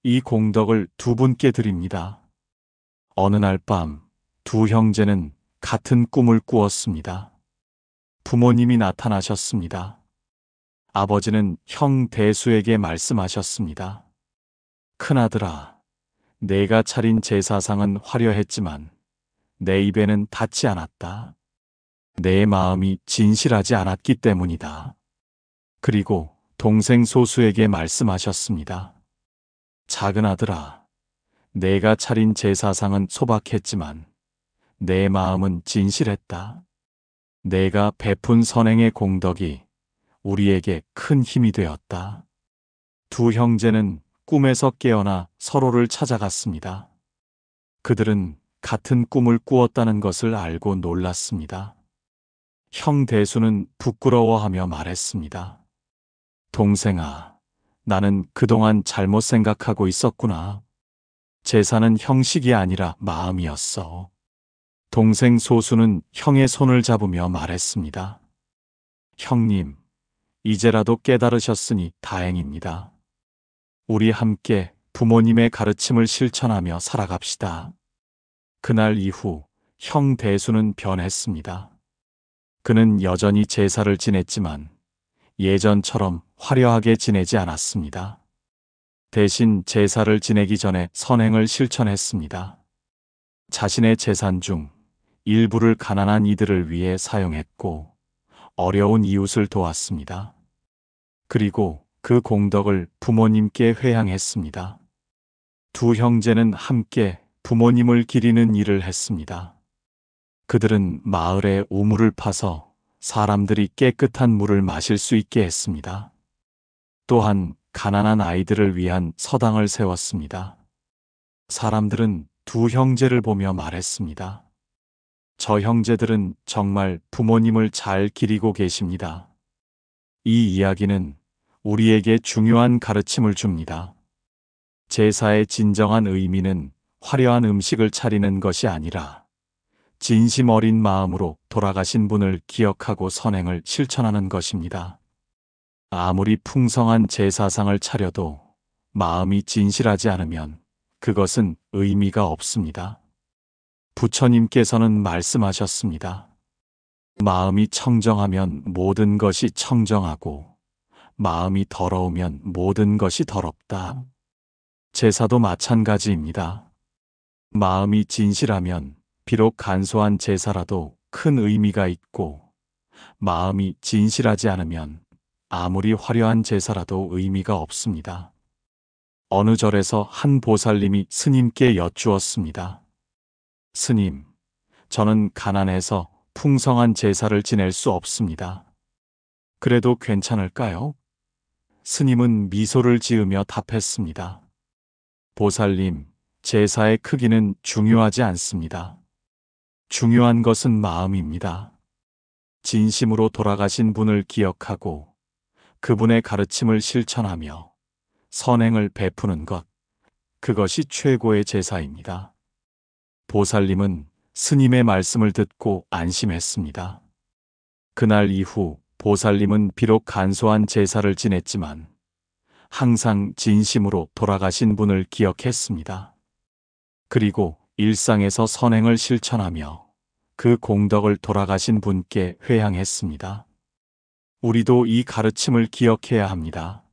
이 공덕을 두 분께 드립니다. 어느 날 밤 두 형제는 같은 꿈을 꾸었습니다. 부모님이 나타나셨습니다. 아버지는 형 대수에게 말씀하셨습니다. 큰아들아, 내가 차린 제사상은 화려했지만 내 입에는 닿지 않았다. 내 마음이 진실하지 않았기 때문이다. 그리고 동생 소수에게 말씀하셨습니다. 작은 아들아, 내가 차린 제사상은 소박했지만 내 마음은 진실했다. 내가 베푼 선행의 공덕이 우리에게 큰 힘이 되었다. 두 형제는 꿈에서 깨어나 서로를 찾아갔습니다. 그들은 같은 꿈을 꾸었다는 것을 알고 놀랐습니다. 형 대수는 부끄러워하며 말했습니다. 동생아, 나는 그동안 잘못 생각하고 있었구나. 제사는 형식이 아니라 마음이었어. 동생 소수는 형의 손을 잡으며 말했습니다. 형님, 이제라도 깨달으셨으니 다행입니다. 우리 함께 부모님의 가르침을 실천하며 살아갑시다. 그날 이후 형 대수는 변했습니다. 그는 여전히 제사를 지냈지만 예전처럼 화려하게 지내지 않았습니다. 대신 제사를 지내기 전에 선행을 실천했습니다. 자신의 재산 중 일부를 가난한 이들을 위해 사용했고 어려운 이웃을 도왔습니다. 그리고 그 공덕을 부모님께 회향했습니다. 두 형제는 함께 부모님을 기리는 일을 했습니다. 그들은 마을에 우물을 파서 사람들이 깨끗한 물을 마실 수 있게 했습니다. 또한 가난한 아이들을 위한 서당을 세웠습니다. 사람들은 두 형제를 보며 말했습니다. 저 형제들은 정말 부모님을 잘 기리고 계십니다. 이 이야기는 우리에게 중요한 가르침을 줍니다. 제사의 진정한 의미는 화려한 음식을 차리는 것이 아니라 진심 어린 마음으로 돌아가신 분을 기억하고 선행을 실천하는 것입니다. 아무리 풍성한 제사상을 차려도 마음이 진실하지 않으면 그것은 의미가 없습니다. 부처님께서는 말씀하셨습니다. 마음이 청정하면 모든 것이 청정하고 마음이 더러우면 모든 것이 더럽다. 제사도 마찬가지입니다. 마음이 진실하면 비록 간소한 제사라도 큰 의미가 있고 마음이 진실하지 않으면 아무리 화려한 제사라도 의미가 없습니다. 어느 절에서 한 보살님이 스님께 여쭈었습니다. 스님, 저는 가난해서 풍성한 제사를 지낼 수 없습니다. 그래도 괜찮을까요? 스님은 미소를 지으며 답했습니다. 보살님, 제사의 크기는 중요하지 않습니다. 중요한 것은 마음입니다. 진심으로 돌아가신 분을 기억하고 그분의 가르침을 실천하며 선행을 베푸는 것, 그것이 최고의 제사입니다. 보살님은 스님의 말씀을 듣고 안심했습니다. 그날 이후 보살님은 비록 간소한 제사를 지냈지만 항상 진심으로 돌아가신 분을 기억했습니다. 그리고 일상에서 선행을 실천하며 그 공덕을 돌아가신 분께 회향했습니다. 우리도 이 가르침을 기억해야 합니다.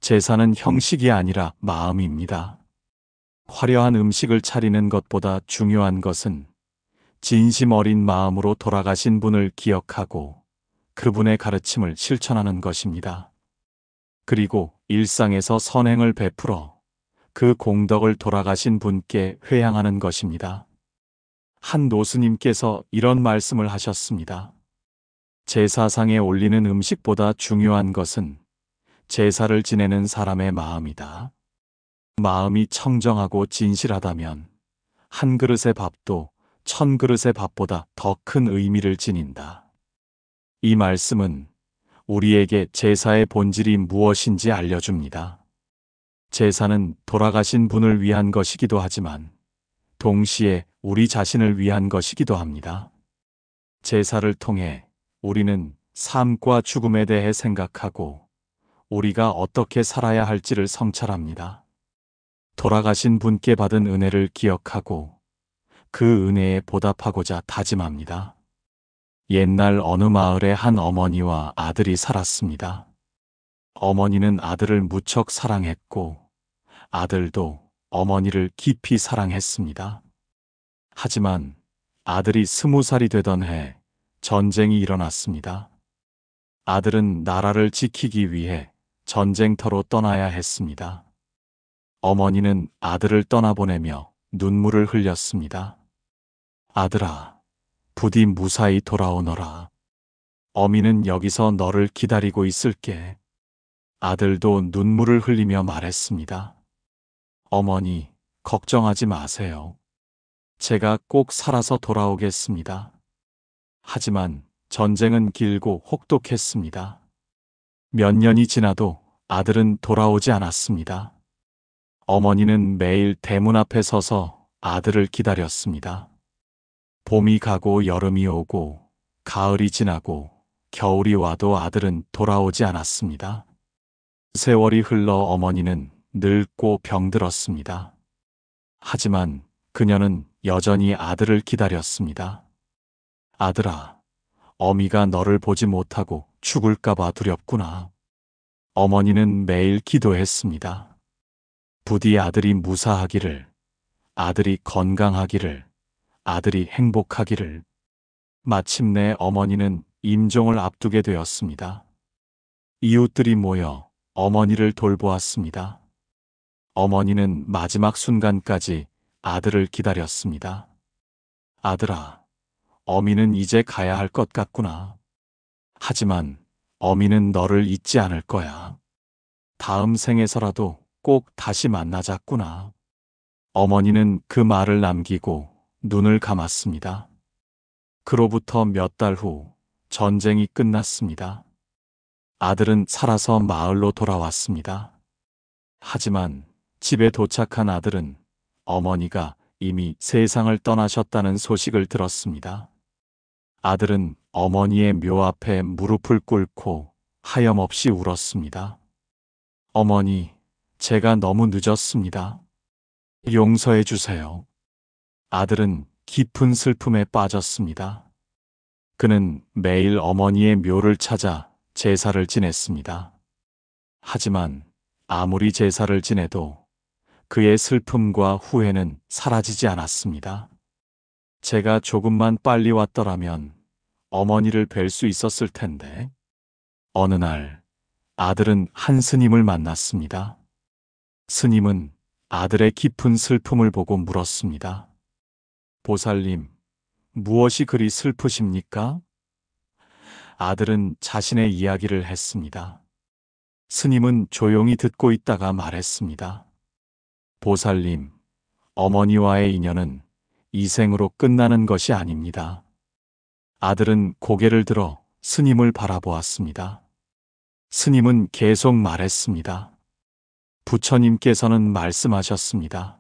제사는 형식이 아니라 마음입니다. 화려한 음식을 차리는 것보다 중요한 것은 진심 어린 마음으로 돌아가신 분을 기억하고 그분의 가르침을 실천하는 것입니다. 그리고 일상에서 선행을 베풀어 그 공덕을 돌아가신 분께 회향하는 것입니다. 한 노스님께서 이런 말씀을 하셨습니다. 제사상에 올리는 음식보다 중요한 것은 제사를 지내는 사람의 마음이다. 마음이 청정하고 진실하다면 한 그릇의 밥도 1000그릇의 밥보다 더 큰 의미를 지닌다. 이 말씀은 우리에게 제사의 본질이 무엇인지 알려줍니다. 제사는 돌아가신 분을 위한 것이기도 하지만 동시에 우리 자신을 위한 것이기도 합니다. 제사를 통해 우리는 삶과 죽음에 대해 생각하고 우리가 어떻게 살아야 할지를 성찰합니다. 돌아가신 분께 받은 은혜를 기억하고 그 은혜에 보답하고자 다짐합니다. 옛날 어느 마을에 한 어머니와 아들이 살았습니다. 어머니는 아들을 무척 사랑했고 아들도 어머니를 깊이 사랑했습니다. 하지만 아들이 20살이 되던 해 전쟁이 일어났습니다. 아들은 나라를 지키기 위해 전쟁터로 떠나야 했습니다. 어머니는 아들을 떠나보내며 눈물을 흘렸습니다. 아들아, 부디 무사히 돌아오너라. 어미는 여기서 너를 기다리고 있을게. 아들도 눈물을 흘리며 말했습니다. 어머니, 걱정하지 마세요. 제가 꼭 살아서 돌아오겠습니다. 하지만 전쟁은 길고 혹독했습니다. 몇 년이 지나도 아들은 돌아오지 않았습니다. 어머니는 매일 대문 앞에 서서 아들을 기다렸습니다. 봄이 가고 여름이 오고 가을이 지나고 겨울이 와도 아들은 돌아오지 않았습니다. 세월이 흘러 어머니는 늙고 병들었습니다. 하지만 그녀는 여전히 아들을 기다렸습니다. 아들아, 어미가 너를 보지 못하고 죽을까봐 두렵구나. 어머니는 매일 기도했습니다. 부디 아들이 무사하기를, 아들이 건강하기를, 아들이 행복하기를. 마침내 어머니는 임종을 앞두게 되었습니다. 이웃들이 모여 어머니를 돌보았습니다. 어머니는 마지막 순간까지 아들을 기다렸습니다. 아들아, 어미는 이제 가야 할 것 같구나. 하지만 어미는 너를 잊지 않을 거야. 다음 생에서라도 꼭 다시 만나자꾸나. 어머니는 그 말을 남기고 눈을 감았습니다. 그로부터 몇 달 후 전쟁이 끝났습니다. 아들은 살아서 마을로 돌아왔습니다. 하지만 집에 도착한 아들은 어머니가 이미 세상을 떠나셨다는 소식을 들었습니다. 아들은 어머니의 묘 앞에 무릎을 꿇고 하염없이 울었습니다. 어머니, 제가 너무 늦었습니다. 용서해 주세요. 아들은 깊은 슬픔에 빠졌습니다. 그는 매일 어머니의 묘를 찾아 제사를 지냈습니다. 하지만 아무리 제사를 지내도 그의 슬픔과 후회는 사라지지 않았습니다. 제가 조금만 빨리 왔더라면 어머니를 뵐 수 있었을 텐데. 어느 날 아들은 한 스님을 만났습니다. 스님은 아들의 깊은 슬픔을 보고 물었습니다. 보살님, 무엇이 그리 슬프십니까? 아들은 자신의 이야기를 했습니다. 스님은 조용히 듣고 있다가 말했습니다. 보살님, 어머니와의 인연은 이 생으로 끝나는 것이 아닙니다. 아들은 고개를 들어 스님을 바라보았습니다. 스님은 계속 말했습니다. 부처님께서는 말씀하셨습니다.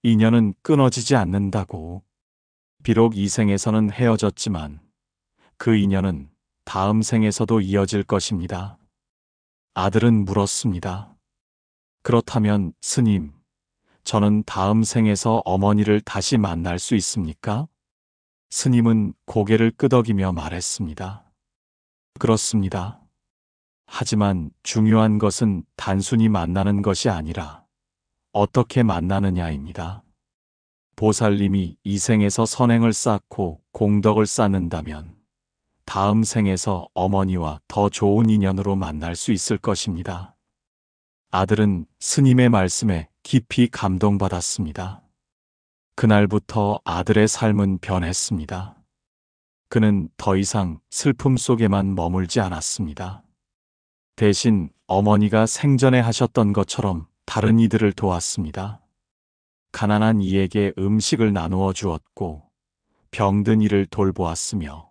인연은 끊어지지 않는다고. 비록 이 생에서는 헤어졌지만 그 인연은 다음 생에서도 이어질 것입니다. 아들은 물었습니다. 그렇다면 스님, 저는 다음 생에서 어머니를 다시 만날 수 있습니까? 스님은 고개를 끄덕이며 말했습니다. 그렇습니다. 하지만 중요한 것은 단순히 만나는 것이 아니라 어떻게 만나느냐입니다. 보살님이 이 생에서 선행을 쌓고 공덕을 쌓는다면 다음 생에서 어머니와 더 좋은 인연으로 만날 수 있을 것입니다. 아들은 스님의 말씀에 깊이 감동받았습니다. 그날부터 아들의 삶은 변했습니다. 그는 더 이상 슬픔 속에만 머물지 않았습니다. 대신 어머니가 생전에 하셨던 것처럼 다른 이들을 도왔습니다. 가난한 이에게 음식을 나누어 주었고, 병든 이를 돌보았으며,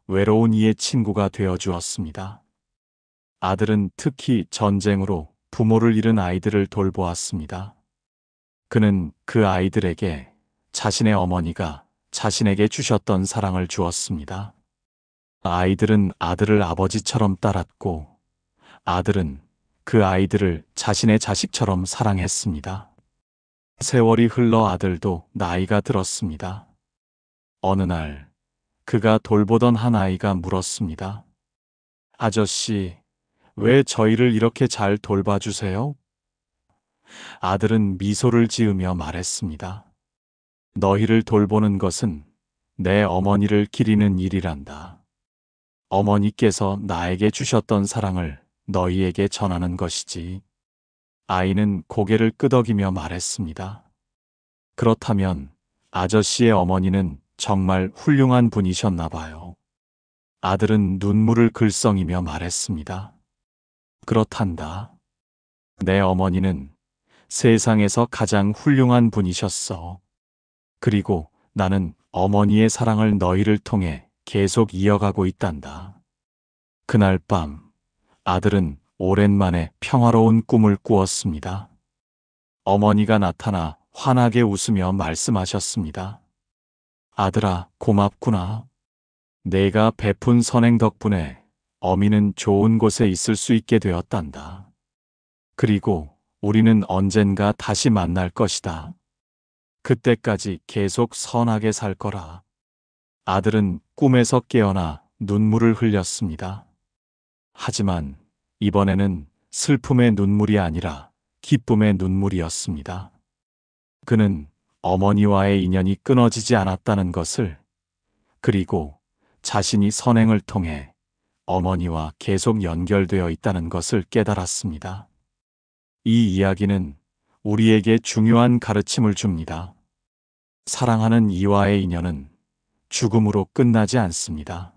외로운 이의 친구가 되어 주었습니다. 아들은 특히 전쟁으로 부모를 잃은 아이들을 돌보았습니다. 그는 그 아이들에게 자신의 어머니가 자신에게 주셨던 사랑을 주었습니다. 아이들은 아들을 아버지처럼 따랐고, 아들은 그 아이들을 자신의 자식처럼 사랑했습니다. 세월이 흘러 아들도 나이가 들었습니다. 어느 날 그가 돌보던 한 아이가 물었습니다. 아저씨, 왜 저희를 이렇게 잘 돌봐주세요? 아들은 미소를 지으며 말했습니다. 너희를 돌보는 것은 내 어머니를 기리는 일이란다. 어머니께서 나에게 주셨던 사랑을 너희에게 전하는 것이지. 아이는 고개를 끄덕이며 말했습니다. 그렇다면 아저씨의 어머니는 정말 훌륭한 분이셨나 봐요. 아들은 눈물을 글썽이며 말했습니다. 그렇단다. 내 어머니는 세상에서 가장 훌륭한 분이셨어. 그리고 나는 어머니의 사랑을 너희를 통해 계속 이어가고 있단다. 그날 밤 아들은 오랜만에 평화로운 꿈을 꾸었습니다. 어머니가 나타나 환하게 웃으며 말씀하셨습니다. 아들아, 고맙구나. 내가 베푼 선행 덕분에 어미는 좋은 곳에 있을 수 있게 되었단다. 그리고 우리는 언젠가 다시 만날 것이다. 그때까지 계속 선하게 살 거라. 아들은 꿈에서 깨어나 눈물을 흘렸습니다. 하지만 이번에는 슬픔의 눈물이 아니라 기쁨의 눈물이었습니다. 그는 어머니와의 인연이 끊어지지 않았다는 것을, 그리고 자신이 선행을 통해 어머니와 계속 연결되어 있다는 것을 깨달았습니다. 이 이야기는 우리에게 중요한 가르침을 줍니다. 사랑하는 이와의 인연은 죽음으로 끝나지 않습니다.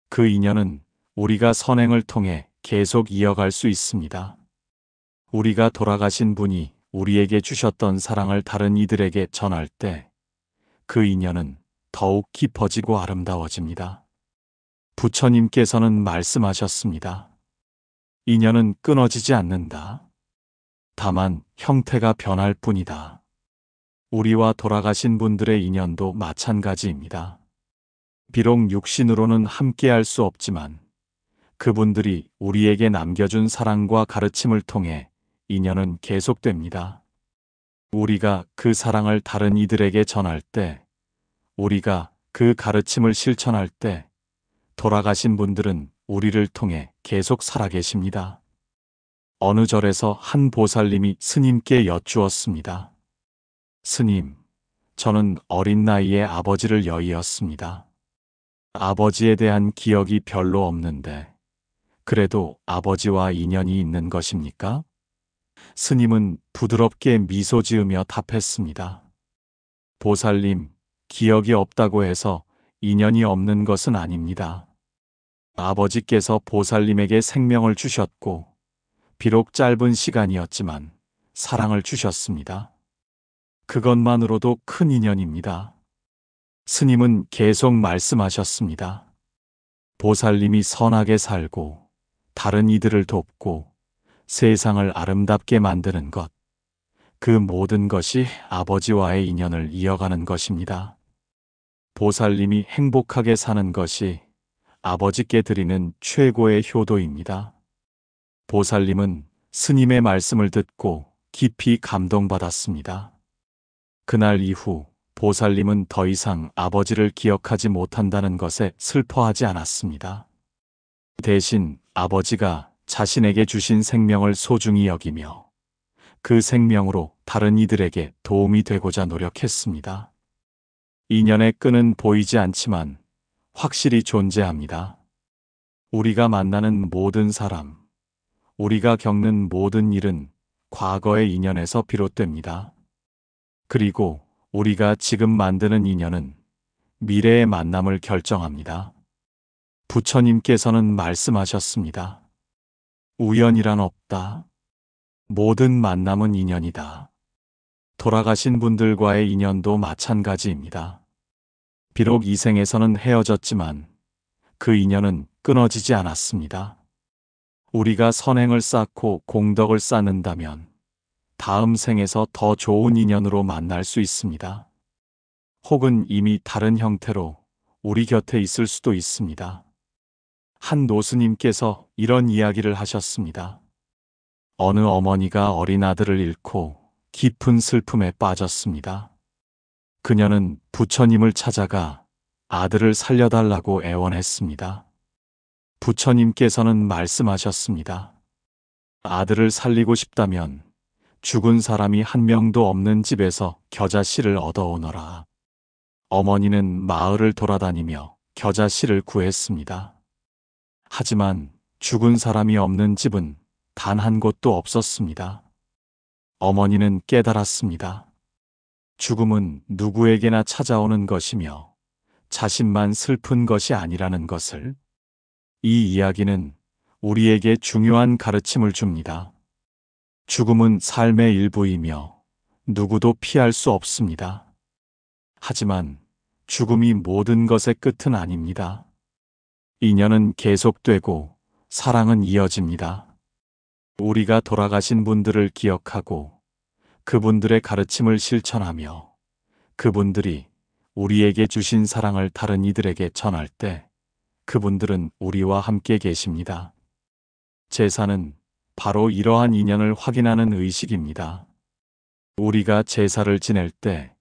그 인연은 우리가 선행을 통해 계속 이어갈 수 있습니다. 우리가 돌아가신 분이 우리에게 주셨던 사랑을 다른 이들에게 전할 때 그 인연은 더욱 깊어지고 아름다워집니다. 부처님께서는 말씀하셨습니다. 인연은 끊어지지 않는다. 다만 형태가 변할 뿐이다. 우리와 돌아가신 분들의 인연도 마찬가지입니다. 비록 육신으로는 함께할 수 없지만 그분들이 우리에게 남겨준 사랑과 가르침을 통해 인연은 계속됩니다. 우리가 그 사랑을 다른 이들에게 전할 때, 우리가 그 가르침을 실천할 때, 돌아가신 분들은 우리를 통해 계속 살아계십니다. 어느 절에서 한 보살님이 스님께 여쭈었습니다. 스님, 저는 어린 나이에 아버지를 여의었습니다. 아버지에 대한 기억이 별로 없는데, 그래도 아버지와 인연이 있는 것입니까? 스님은 부드럽게 미소 지으며 답했습니다. 보살님, 기억이 없다고 해서 인연이 없는 것은 아닙니다. 아버지께서 보살님에게 생명을 주셨고, 비록 짧은 시간이었지만 사랑을 주셨습니다. 그것만으로도 큰 인연입니다. 스님은 계속 말씀하셨습니다. 보살님이 선하게 살고, 다른 이들을 돕고, 세상을 아름답게 만드는 것, 그 모든 것이 아버지와의 인연을 이어가는 것입니다. 보살님이 행복하게 사는 것이 아버지께 드리는 최고의 효도입니다. 보살님은 스님의 말씀을 듣고 깊이 감동받았습니다. 그날 이후 보살님은 더 이상 아버지를 기억하지 못한다는 것에 슬퍼하지 않았습니다. 대신 아버지가 자신에게 주신 생명을 소중히 여기며 그 생명으로 다른 이들에게 도움이 되고자 노력했습니다. 인연의 끈은 보이지 않지만 확실히 존재합니다. 우리가 만나는 모든 사람, 우리가 겪는 모든 일은 과거의 인연에서 비롯됩니다. 그리고 우리가 지금 만드는 인연은 미래의 만남을 결정합니다. 부처님께서는 말씀하셨습니다. 우연이란 없다. 모든 만남은 인연이다. 돌아가신 분들과의 인연도 마찬가지입니다. 비록 이 생에서는 헤어졌지만 그 인연은 끊어지지 않았습니다. 우리가 선행을 쌓고 공덕을 쌓는다면 다음 생에서 더 좋은 인연으로 만날 수 있습니다. 혹은 이미 다른 형태로 우리 곁에 있을 수도 있습니다. 한 노스님께서 이런 이야기를 하셨습니다. 어느 어머니가 어린 아들을 잃고 깊은 슬픔에 빠졌습니다. 그녀는 부처님을 찾아가 아들을 살려달라고 애원했습니다. 부처님께서는 말씀하셨습니다. 아들을 살리고 싶다면 죽은 사람이 한 명도 없는 집에서 겨자씨를 얻어오너라. 어머니는 마을을 돌아다니며 겨자씨를 구했습니다. 하지만 죽은 사람이 없는 집은 단 한 곳도 없었습니다. 어머니는 깨달았습니다. 죽음은 누구에게나 찾아오는 것이며 자신만 슬픈 것이 아니라는 것을. 이 이야기는 우리에게 중요한 가르침을 줍니다. 죽음은 삶의 일부이며 누구도 피할 수 없습니다. 하지만 죽음이 모든 것의 끝은 아닙니다. 인연은 계속되고 사랑은 이어집니다. 우리가 돌아가신 분들을 기억하고 그분들의 가르침을 실천하며 그분들이 우리에게 주신 사랑을 다른 이들에게 전할 때 그분들은 우리와 함께 계십니다. 제사는 바로 이러한 인연을 확인하는 의식입니다. 우리가 제사를 지낼 때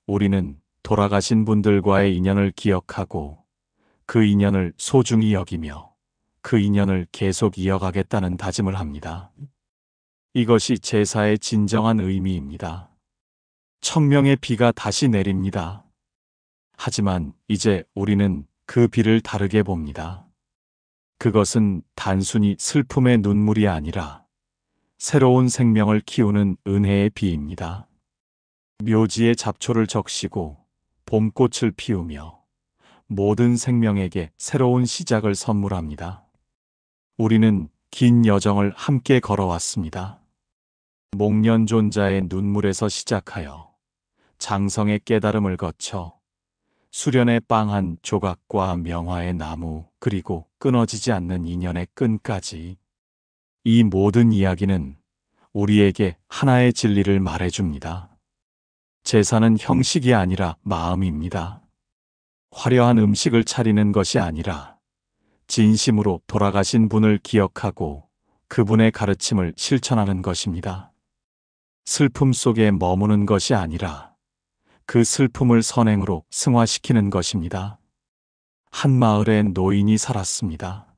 우리는 돌아가신 분들과의 인연을 기억하고 그 인연을 소중히 여기며 그 인연을 계속 이어가겠다는 다짐을 합니다. 이것이 제사의 진정한 의미입니다. 천명의 비가 다시 내립니다. 하지만 이제 우리는 그 비를 다르게 봅니다. 그것은 단순히 슬픔의 눈물이 아니라 새로운 생명을 키우는 은혜의 비입니다. 묘지에 잡초를 적시고 봄꽃을 피우며 모든 생명에게 새로운 시작을 선물합니다. 우리는 긴 여정을 함께 걸어왔습니다. 목련존자의 눈물에서 시작하여 장성의 깨달음을 거쳐 수련의 빵 한 조각과 명화의 나무, 그리고 끊어지지 않는 인연의 끈까지. 이 모든 이야기는 우리에게 하나의 진리를 말해줍니다. 제사는 형식이 아니라 마음입니다. 화려한 음식을 차리는 것이 아니라 진심으로 돌아가신 분을 기억하고 그분의 가르침을 실천하는 것입니다. 슬픔 속에 머무는 것이 아니라 그 슬픔을 선행으로 승화시키는 것입니다. 한 마을에 노인이 살았습니다.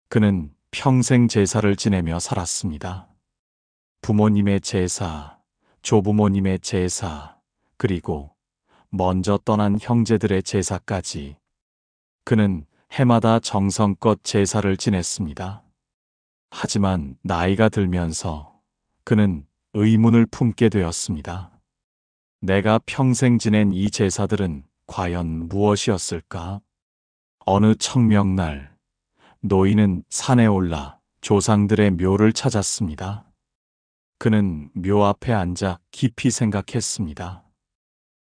그는 평생 제사를 지내며 살았습니다. 부모님의 제사, 조부모님의 제사, 그리고 먼저 떠난 형제들의 제사까지. 그는 해마다 정성껏 제사를 지냈습니다. 하지만 나이가 들면서 그는 의문을 품게 되었습니다. 내가 평생 지낸 이 제사들은 과연 무엇이었을까? 어느 청명날, 노인은 산에 올라 조상들의 묘를 찾았습니다. 그는 묘 앞에 앉아 깊이 생각했습니다.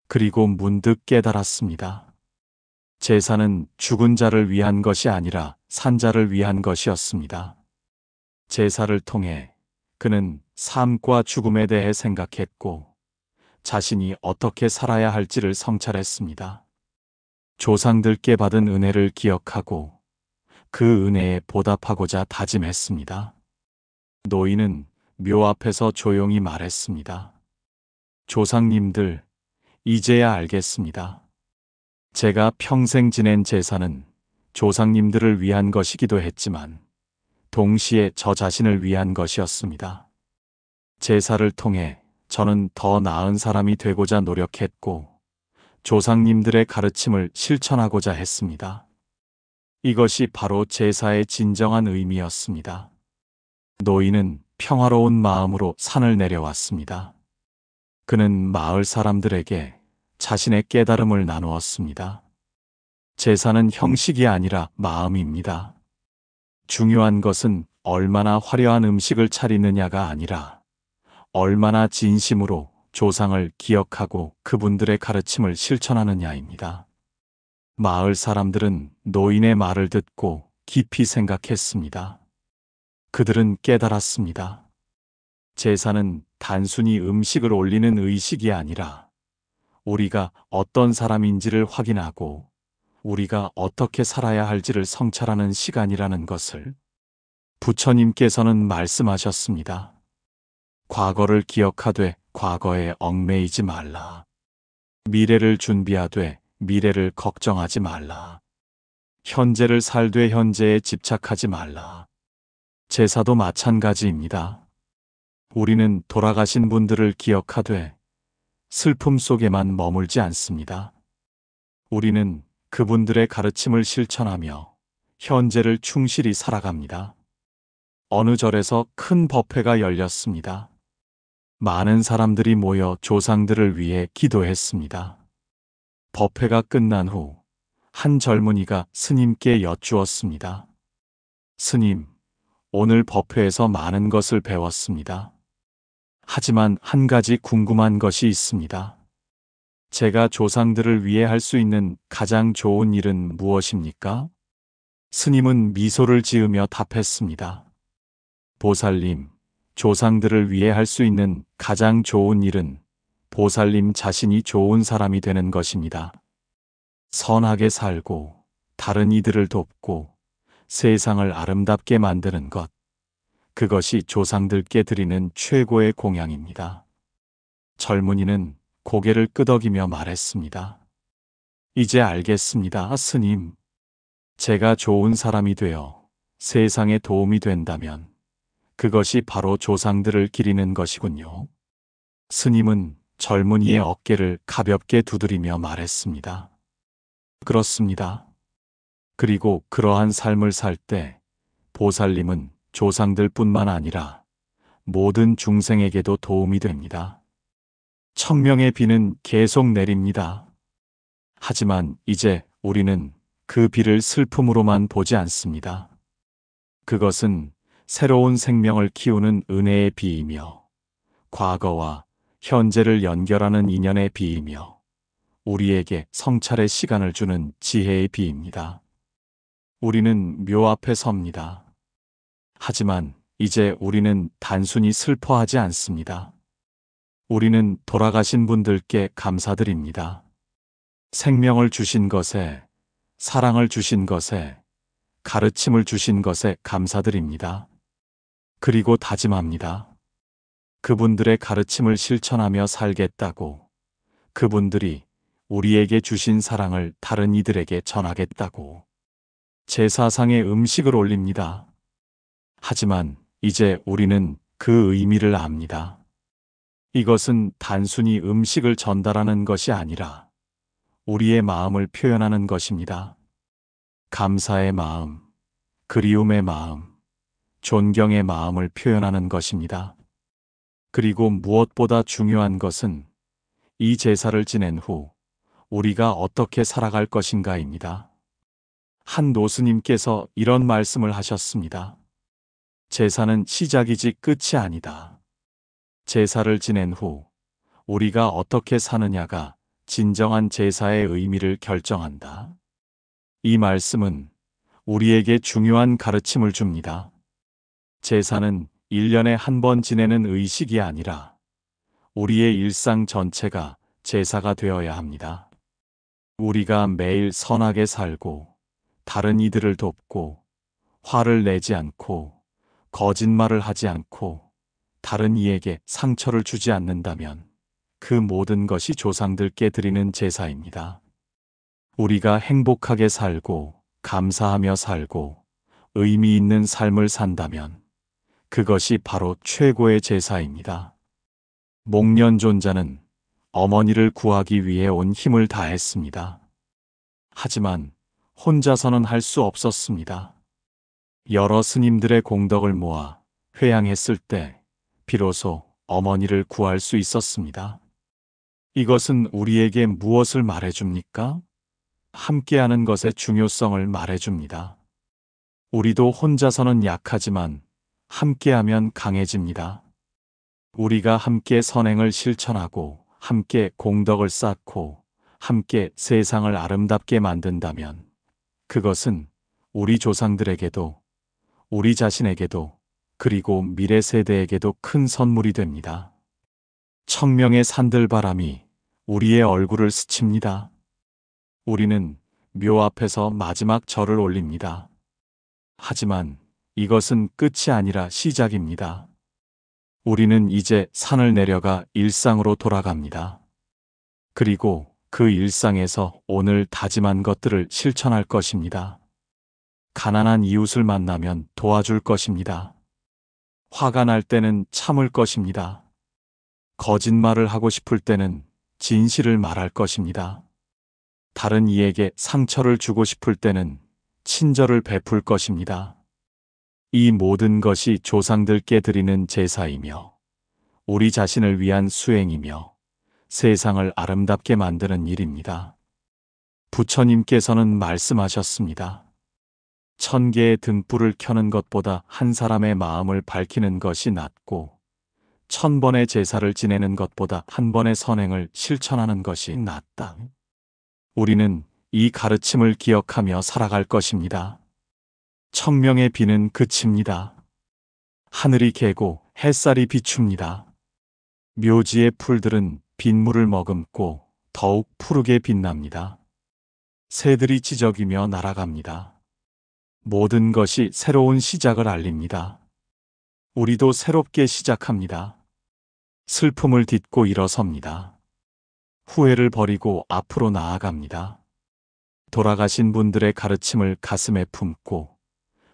그리고 문득 깨달았습니다. 제사는 죽은 자를 위한 것이 아니라 산 자를 위한 것이었습니다. 제사를 통해 그는 삶과 죽음에 대해 생각했고 자신이 어떻게 살아야 할지를 성찰했습니다. 조상들께 받은 은혜를 기억하고 그 은혜에 보답하고자 다짐했습니다. 노인은 묘 앞에서 조용히 말했습니다. 조상님들, 이제야 알겠습니다. 제가 평생 지낸 제사는 조상님들을 위한 것이기도 했지만 동시에 저 자신을 위한 것이었습니다. 제사를 통해 저는 더 나은 사람이 되고자 노력했고 조상님들의 가르침을 실천하고자 했습니다. 이것이 바로 제사의 진정한 의미였습니다. 노인은 평화로운 마음으로 산을 내려왔습니다. 그는 마을 사람들에게 자신의 깨달음을 나누었습니다. 제사는 형식이 아니라 마음입니다. 중요한 것은 얼마나 화려한 음식을 차리느냐가 아니라 얼마나 진심으로 조상을 기억하고 그분들의 가르침을 실천하느냐입니다. 마을 사람들은 노인의 말을 듣고 깊이 생각했습니다. 그들은 깨달았습니다. 제사는 단순히 음식을 올리는 의식이 아니라 우리가 어떤 사람인지를 확인하고 우리가 어떻게 살아야 할지를 성찰하는 시간이라는 것을 부처님께서는 말씀하셨습니다. 과거를 기억하되 과거에 얽매이지 말라. 미래를 준비하되 미래를 걱정하지 말라. 현재를 살되 현재에 집착하지 말라. 제사도 마찬가지입니다. 우리는 돌아가신 분들을 기억하되 슬픔 속에만 머물지 않습니다. 우리는 그분들의 가르침을 실천하며 현재를 충실히 살아갑니다. 어느 절에서 큰 법회가 열렸습니다. 많은 사람들이 모여 조상들을 위해 기도했습니다. 법회가 끝난 후 한 젊은이가 스님께 여쭈었습니다. 스님, 오늘 법회에서 많은 것을 배웠습니다. 하지만 한 가지 궁금한 것이 있습니다. 제가 조상들을 위해 할 수 있는 가장 좋은 일은 무엇입니까? 스님은 미소를 지으며 답했습니다. 보살님, 조상들을 위해 할 수 있는 가장 좋은 일은 보살님 자신이 좋은 사람이 되는 것입니다. 선하게 살고 다른 이들을 돕고 세상을 아름답게 만드는 것. 그것이 조상들께 드리는 최고의 공양입니다. 젊은이는 고개를 끄덕이며 말했습니다. 이제 알겠습니다, 스님. 제가 좋은 사람이 되어 세상에 도움이 된다면 그것이 바로 조상들을 기리는 것이군요. 스님은 젊은이의 어깨를 가볍게 두드리며 말했습니다. 그렇습니다. 그리고 그러한 삶을 살 때 보살님은 조상들뿐만 아니라 모든 중생에게도 도움이 됩니다. 청명의 비는 계속 내립니다. 하지만 이제 우리는 그 비를 슬픔으로만 보지 않습니다. 그것은 새로운 생명을 키우는 은혜의 비이며 과거와 현재를 연결하는 인연의 비이며 우리에게 성찰의 시간을 주는 지혜의 비입니다. 우리는 묘 앞에 섭니다. 하지만 이제 우리는 단순히 슬퍼하지 않습니다. 우리는 돌아가신 분들께 감사드립니다. 생명을 주신 것에, 사랑을 주신 것에, 가르침을 주신 것에 감사드립니다. 그리고 다짐합니다. 그분들의 가르침을 실천하며 살겠다고, 그분들이 우리에게 주신 사랑을 다른 이들에게 전하겠다고. 제사상에 음식을 올립니다. 하지만 이제 우리는 그 의미를 압니다. 이것은 단순히 음식을 전달하는 것이 아니라 우리의 마음을 표현하는 것입니다. 감사의 마음, 그리움의 마음, 존경의 마음을 표현하는 것입니다. 그리고 무엇보다 중요한 것은 이 제사를 지낸 후 우리가 어떻게 살아갈 것인가입니다. 한 노스님께서 이런 말씀을 하셨습니다. 제사는 시작이지 끝이 아니다. 제사를 지낸 후 우리가 어떻게 사느냐가 진정한 제사의 의미를 결정한다. 이 말씀은 우리에게 중요한 가르침을 줍니다. 제사는 1년에 한 번 지내는 의식이 아니라 우리의 일상 전체가 제사가 되어야 합니다. 우리가 매일 선하게 살고 다른 이들을 돕고 화를 내지 않고 거짓말을 하지 않고 다른 이에게 상처를 주지 않는다면 그 모든 것이 조상들께 드리는 제사입니다. 우리가 행복하게 살고 감사하며 살고 의미 있는 삶을 산다면 그것이 바로 최고의 제사입니다. 목련존자는 어머니를 구하기 위해 온 힘을 다했습니다. 하지만 혼자서는 할 수 없었습니다. 여러 스님들의 공덕을 모아 회양했을 때 비로소 어머니를 구할 수 있었습니다. 이것은 우리에게 무엇을 말해줍니까? 함께하는 것의 중요성을 말해줍니다. 우리도 혼자서는 약하지만 함께하면 강해집니다. 우리가 함께 선행을 실천하고 함께 공덕을 쌓고 함께 세상을 아름답게 만든다면 그것은 우리 조상들에게도 우리 자신에게도 그리고 미래 세대에게도 큰 선물이 됩니다. 청명의 산들바람이 우리의 얼굴을 스칩니다. 우리는 묘 앞에서 마지막 절을 올립니다. 하지만 이것은 끝이 아니라 시작입니다. 우리는 이제 산을 내려가 일상으로 돌아갑니다. 그리고 그 일상에서 오늘 다짐한 것들을 실천할 것입니다. 가난한 이웃을 만나면 도와줄 것입니다. 화가 날 때는 참을 것입니다. 거짓말을 하고 싶을 때는 진실을 말할 것입니다. 다른 이에게 상처를 주고 싶을 때는 친절을 베풀 것입니다. 이 모든 것이 조상들께 드리는 제사이며 우리 자신을 위한 수행이며 세상을 아름답게 만드는 일입니다. 부처님께서는 말씀하셨습니다. 1000개의 등불을 켜는 것보다 한 사람의 마음을 밝히는 것이 낫고 1000번의 제사를 지내는 것보다 한 번의 선행을 실천하는 것이 낫다. 우리는 이 가르침을 기억하며 살아갈 것입니다. 청명의 비는 그칩니다. 하늘이 개고 햇살이 비춥니다. 묘지의 풀들은 빗물을 머금고 더욱 푸르게 빛납니다. 새들이 지저귀며 날아갑니다. 모든 것이 새로운 시작을 알립니다. 우리도 새롭게 시작합니다. 슬픔을 딛고 일어섭니다. 후회를 버리고 앞으로 나아갑니다. 돌아가신 분들의 가르침을 가슴에 품고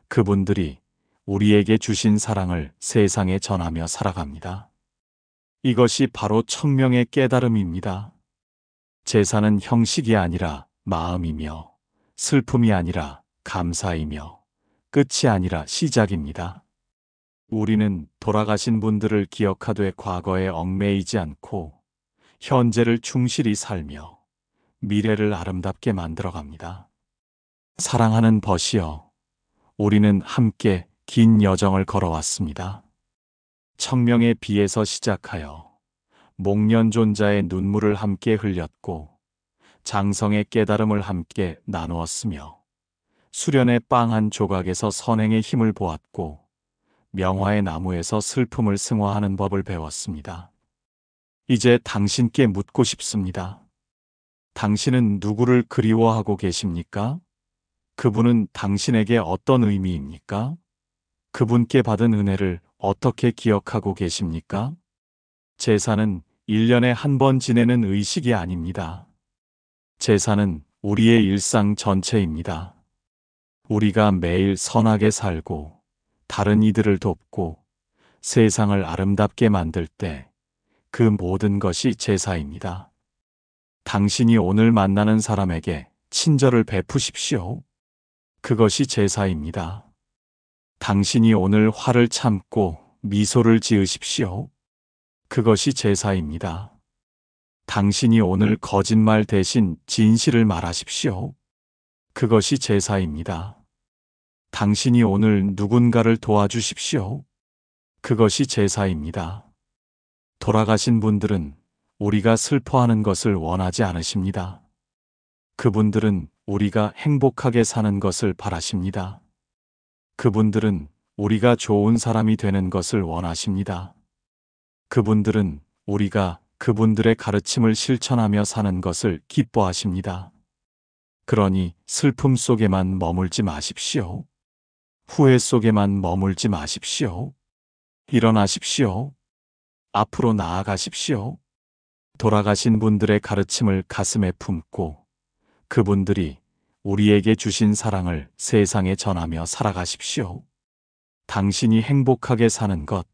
그분들이 우리에게 주신 사랑을 세상에 전하며 살아갑니다. 이것이 바로 청명의 깨달음입니다. 제사는 형식이 아니라 마음이며 슬픔이 아니라 감사이며 끝이 아니라 시작입니다. 우리는 돌아가신 분들을 기억하되 과거에 얽매이지 않고 현재를 충실히 살며 미래를 아름답게 만들어갑니다. 사랑하는 벗이여, 우리는 함께 긴 여정을 걸어왔습니다. 청명의 비에서 시작하여 목련존자의 눈물을 함께 흘렸고 장성의 깨달음을 함께 나누었으며 수련의 빵 한 조각에서 선행의 힘을 보았고 명화의 나무에서 슬픔을 승화하는 법을 배웠습니다. 이제 당신께 묻고 싶습니다. 당신은 누구를 그리워하고 계십니까? 그분은 당신에게 어떤 의미입니까? 그분께 받은 은혜를 어떻게 기억하고 계십니까? 제사는 1년에 한 번 지내는 의식이 아닙니다. 제사는 우리의 일상 전체입니다. 우리가 매일 선하게 살고 다른 이들을 돕고 세상을 아름답게 만들 때 그 모든 것이 제사입니다. 당신이 오늘 만나는 사람에게 친절을 베푸십시오. 그것이 제사입니다. 당신이 오늘 화를 참고 미소를 지으십시오. 그것이 제사입니다. 당신이 오늘 거짓말 대신 진실을 말하십시오. 그것이 제사입니다. 당신이 오늘 누군가를 도와주십시오. 그것이 제사입니다. 돌아가신 분들은 우리가 슬퍼하는 것을 원하지 않으십니다. 그분들은 우리가 행복하게 사는 것을 바라십니다. 그분들은 우리가 좋은 사람이 되는 것을 원하십니다. 그분들은 우리가 그분들의 가르침을 실천하며 사는 것을 기뻐하십니다. 그러니 슬픔 속에만 머물지 마십시오. 후회 속에만 머물지 마십시오. 일어나십시오. 앞으로 나아가십시오. 돌아가신 분들의 가르침을 가슴에 품고 그분들이 우리에게 주신 사랑을 세상에 전하며 살아가십시오. 당신이 행복하게 사는 것,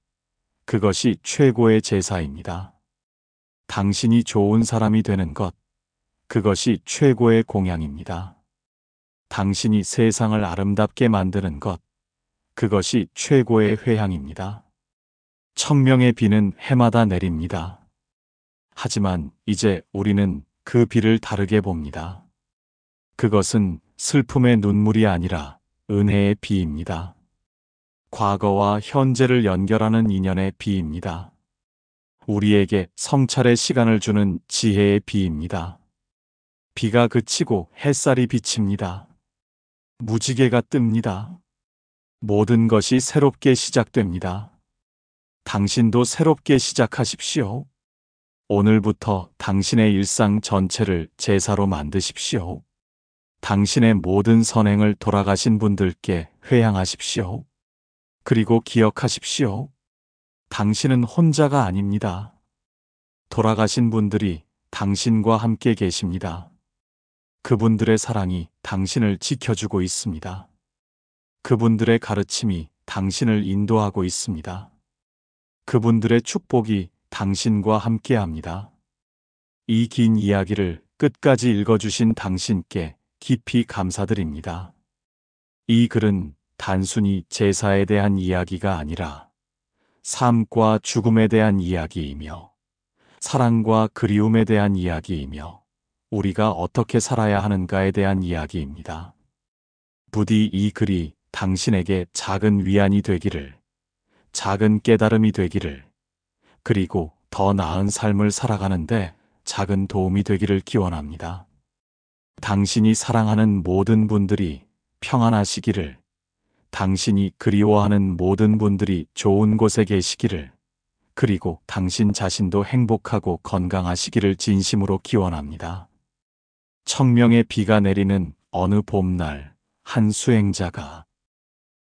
그것이 최고의 제사입니다. 당신이 좋은 사람이 되는 것, 그것이 최고의 공양입니다. 당신이 세상을 아름답게 만드는 것, 그것이 최고의 회향입니다. 청명의 비는 해마다 내립니다. 하지만 이제 우리는 그 비를 다르게 봅니다. 그것은 슬픔의 눈물이 아니라 은혜의 비입니다. 과거와 현재를 연결하는 인연의 비입니다. 우리에게 성찰의 시간을 주는 지혜의 비입니다. 비가 그치고 햇살이 비칩니다. 무지개가 뜹니다. 모든 것이 새롭게 시작됩니다. 당신도 새롭게 시작하십시오. 오늘부터 당신의 일상 전체를 제사로 만드십시오. 당신의 모든 선행을 돌아가신 분들께 회향하십시오. 그리고 기억하십시오. 당신은 혼자가 아닙니다. 돌아가신 분들이 당신과 함께 계십니다. 그분들의 사랑이 당신을 지켜주고 있습니다. 그분들의 가르침이 당신을 인도하고 있습니다. 그분들의 축복이 당신과 함께합니다. 이 긴 이야기를 끝까지 읽어주신 당신께 깊이 감사드립니다. 이 글은 단순히 제사에 대한 이야기가 아니라 삶과 죽음에 대한 이야기이며 사랑과 그리움에 대한 이야기이며 우리가 어떻게 살아야 하는가에 대한 이야기입니다. 부디 이 글이 당신에게 작은 위안이 되기를, 작은 깨달음이 되기를, 그리고 더 나은 삶을 살아가는데 작은 도움이 되기를 기원합니다. 당신이 사랑하는 모든 분들이 평안하시기를, 당신이 그리워하는 모든 분들이 좋은 곳에 계시기를, 그리고 당신 자신도 행복하고 건강하시기를 진심으로 기원합니다. 청명의 비가 내리는 어느 봄날 한 수행자가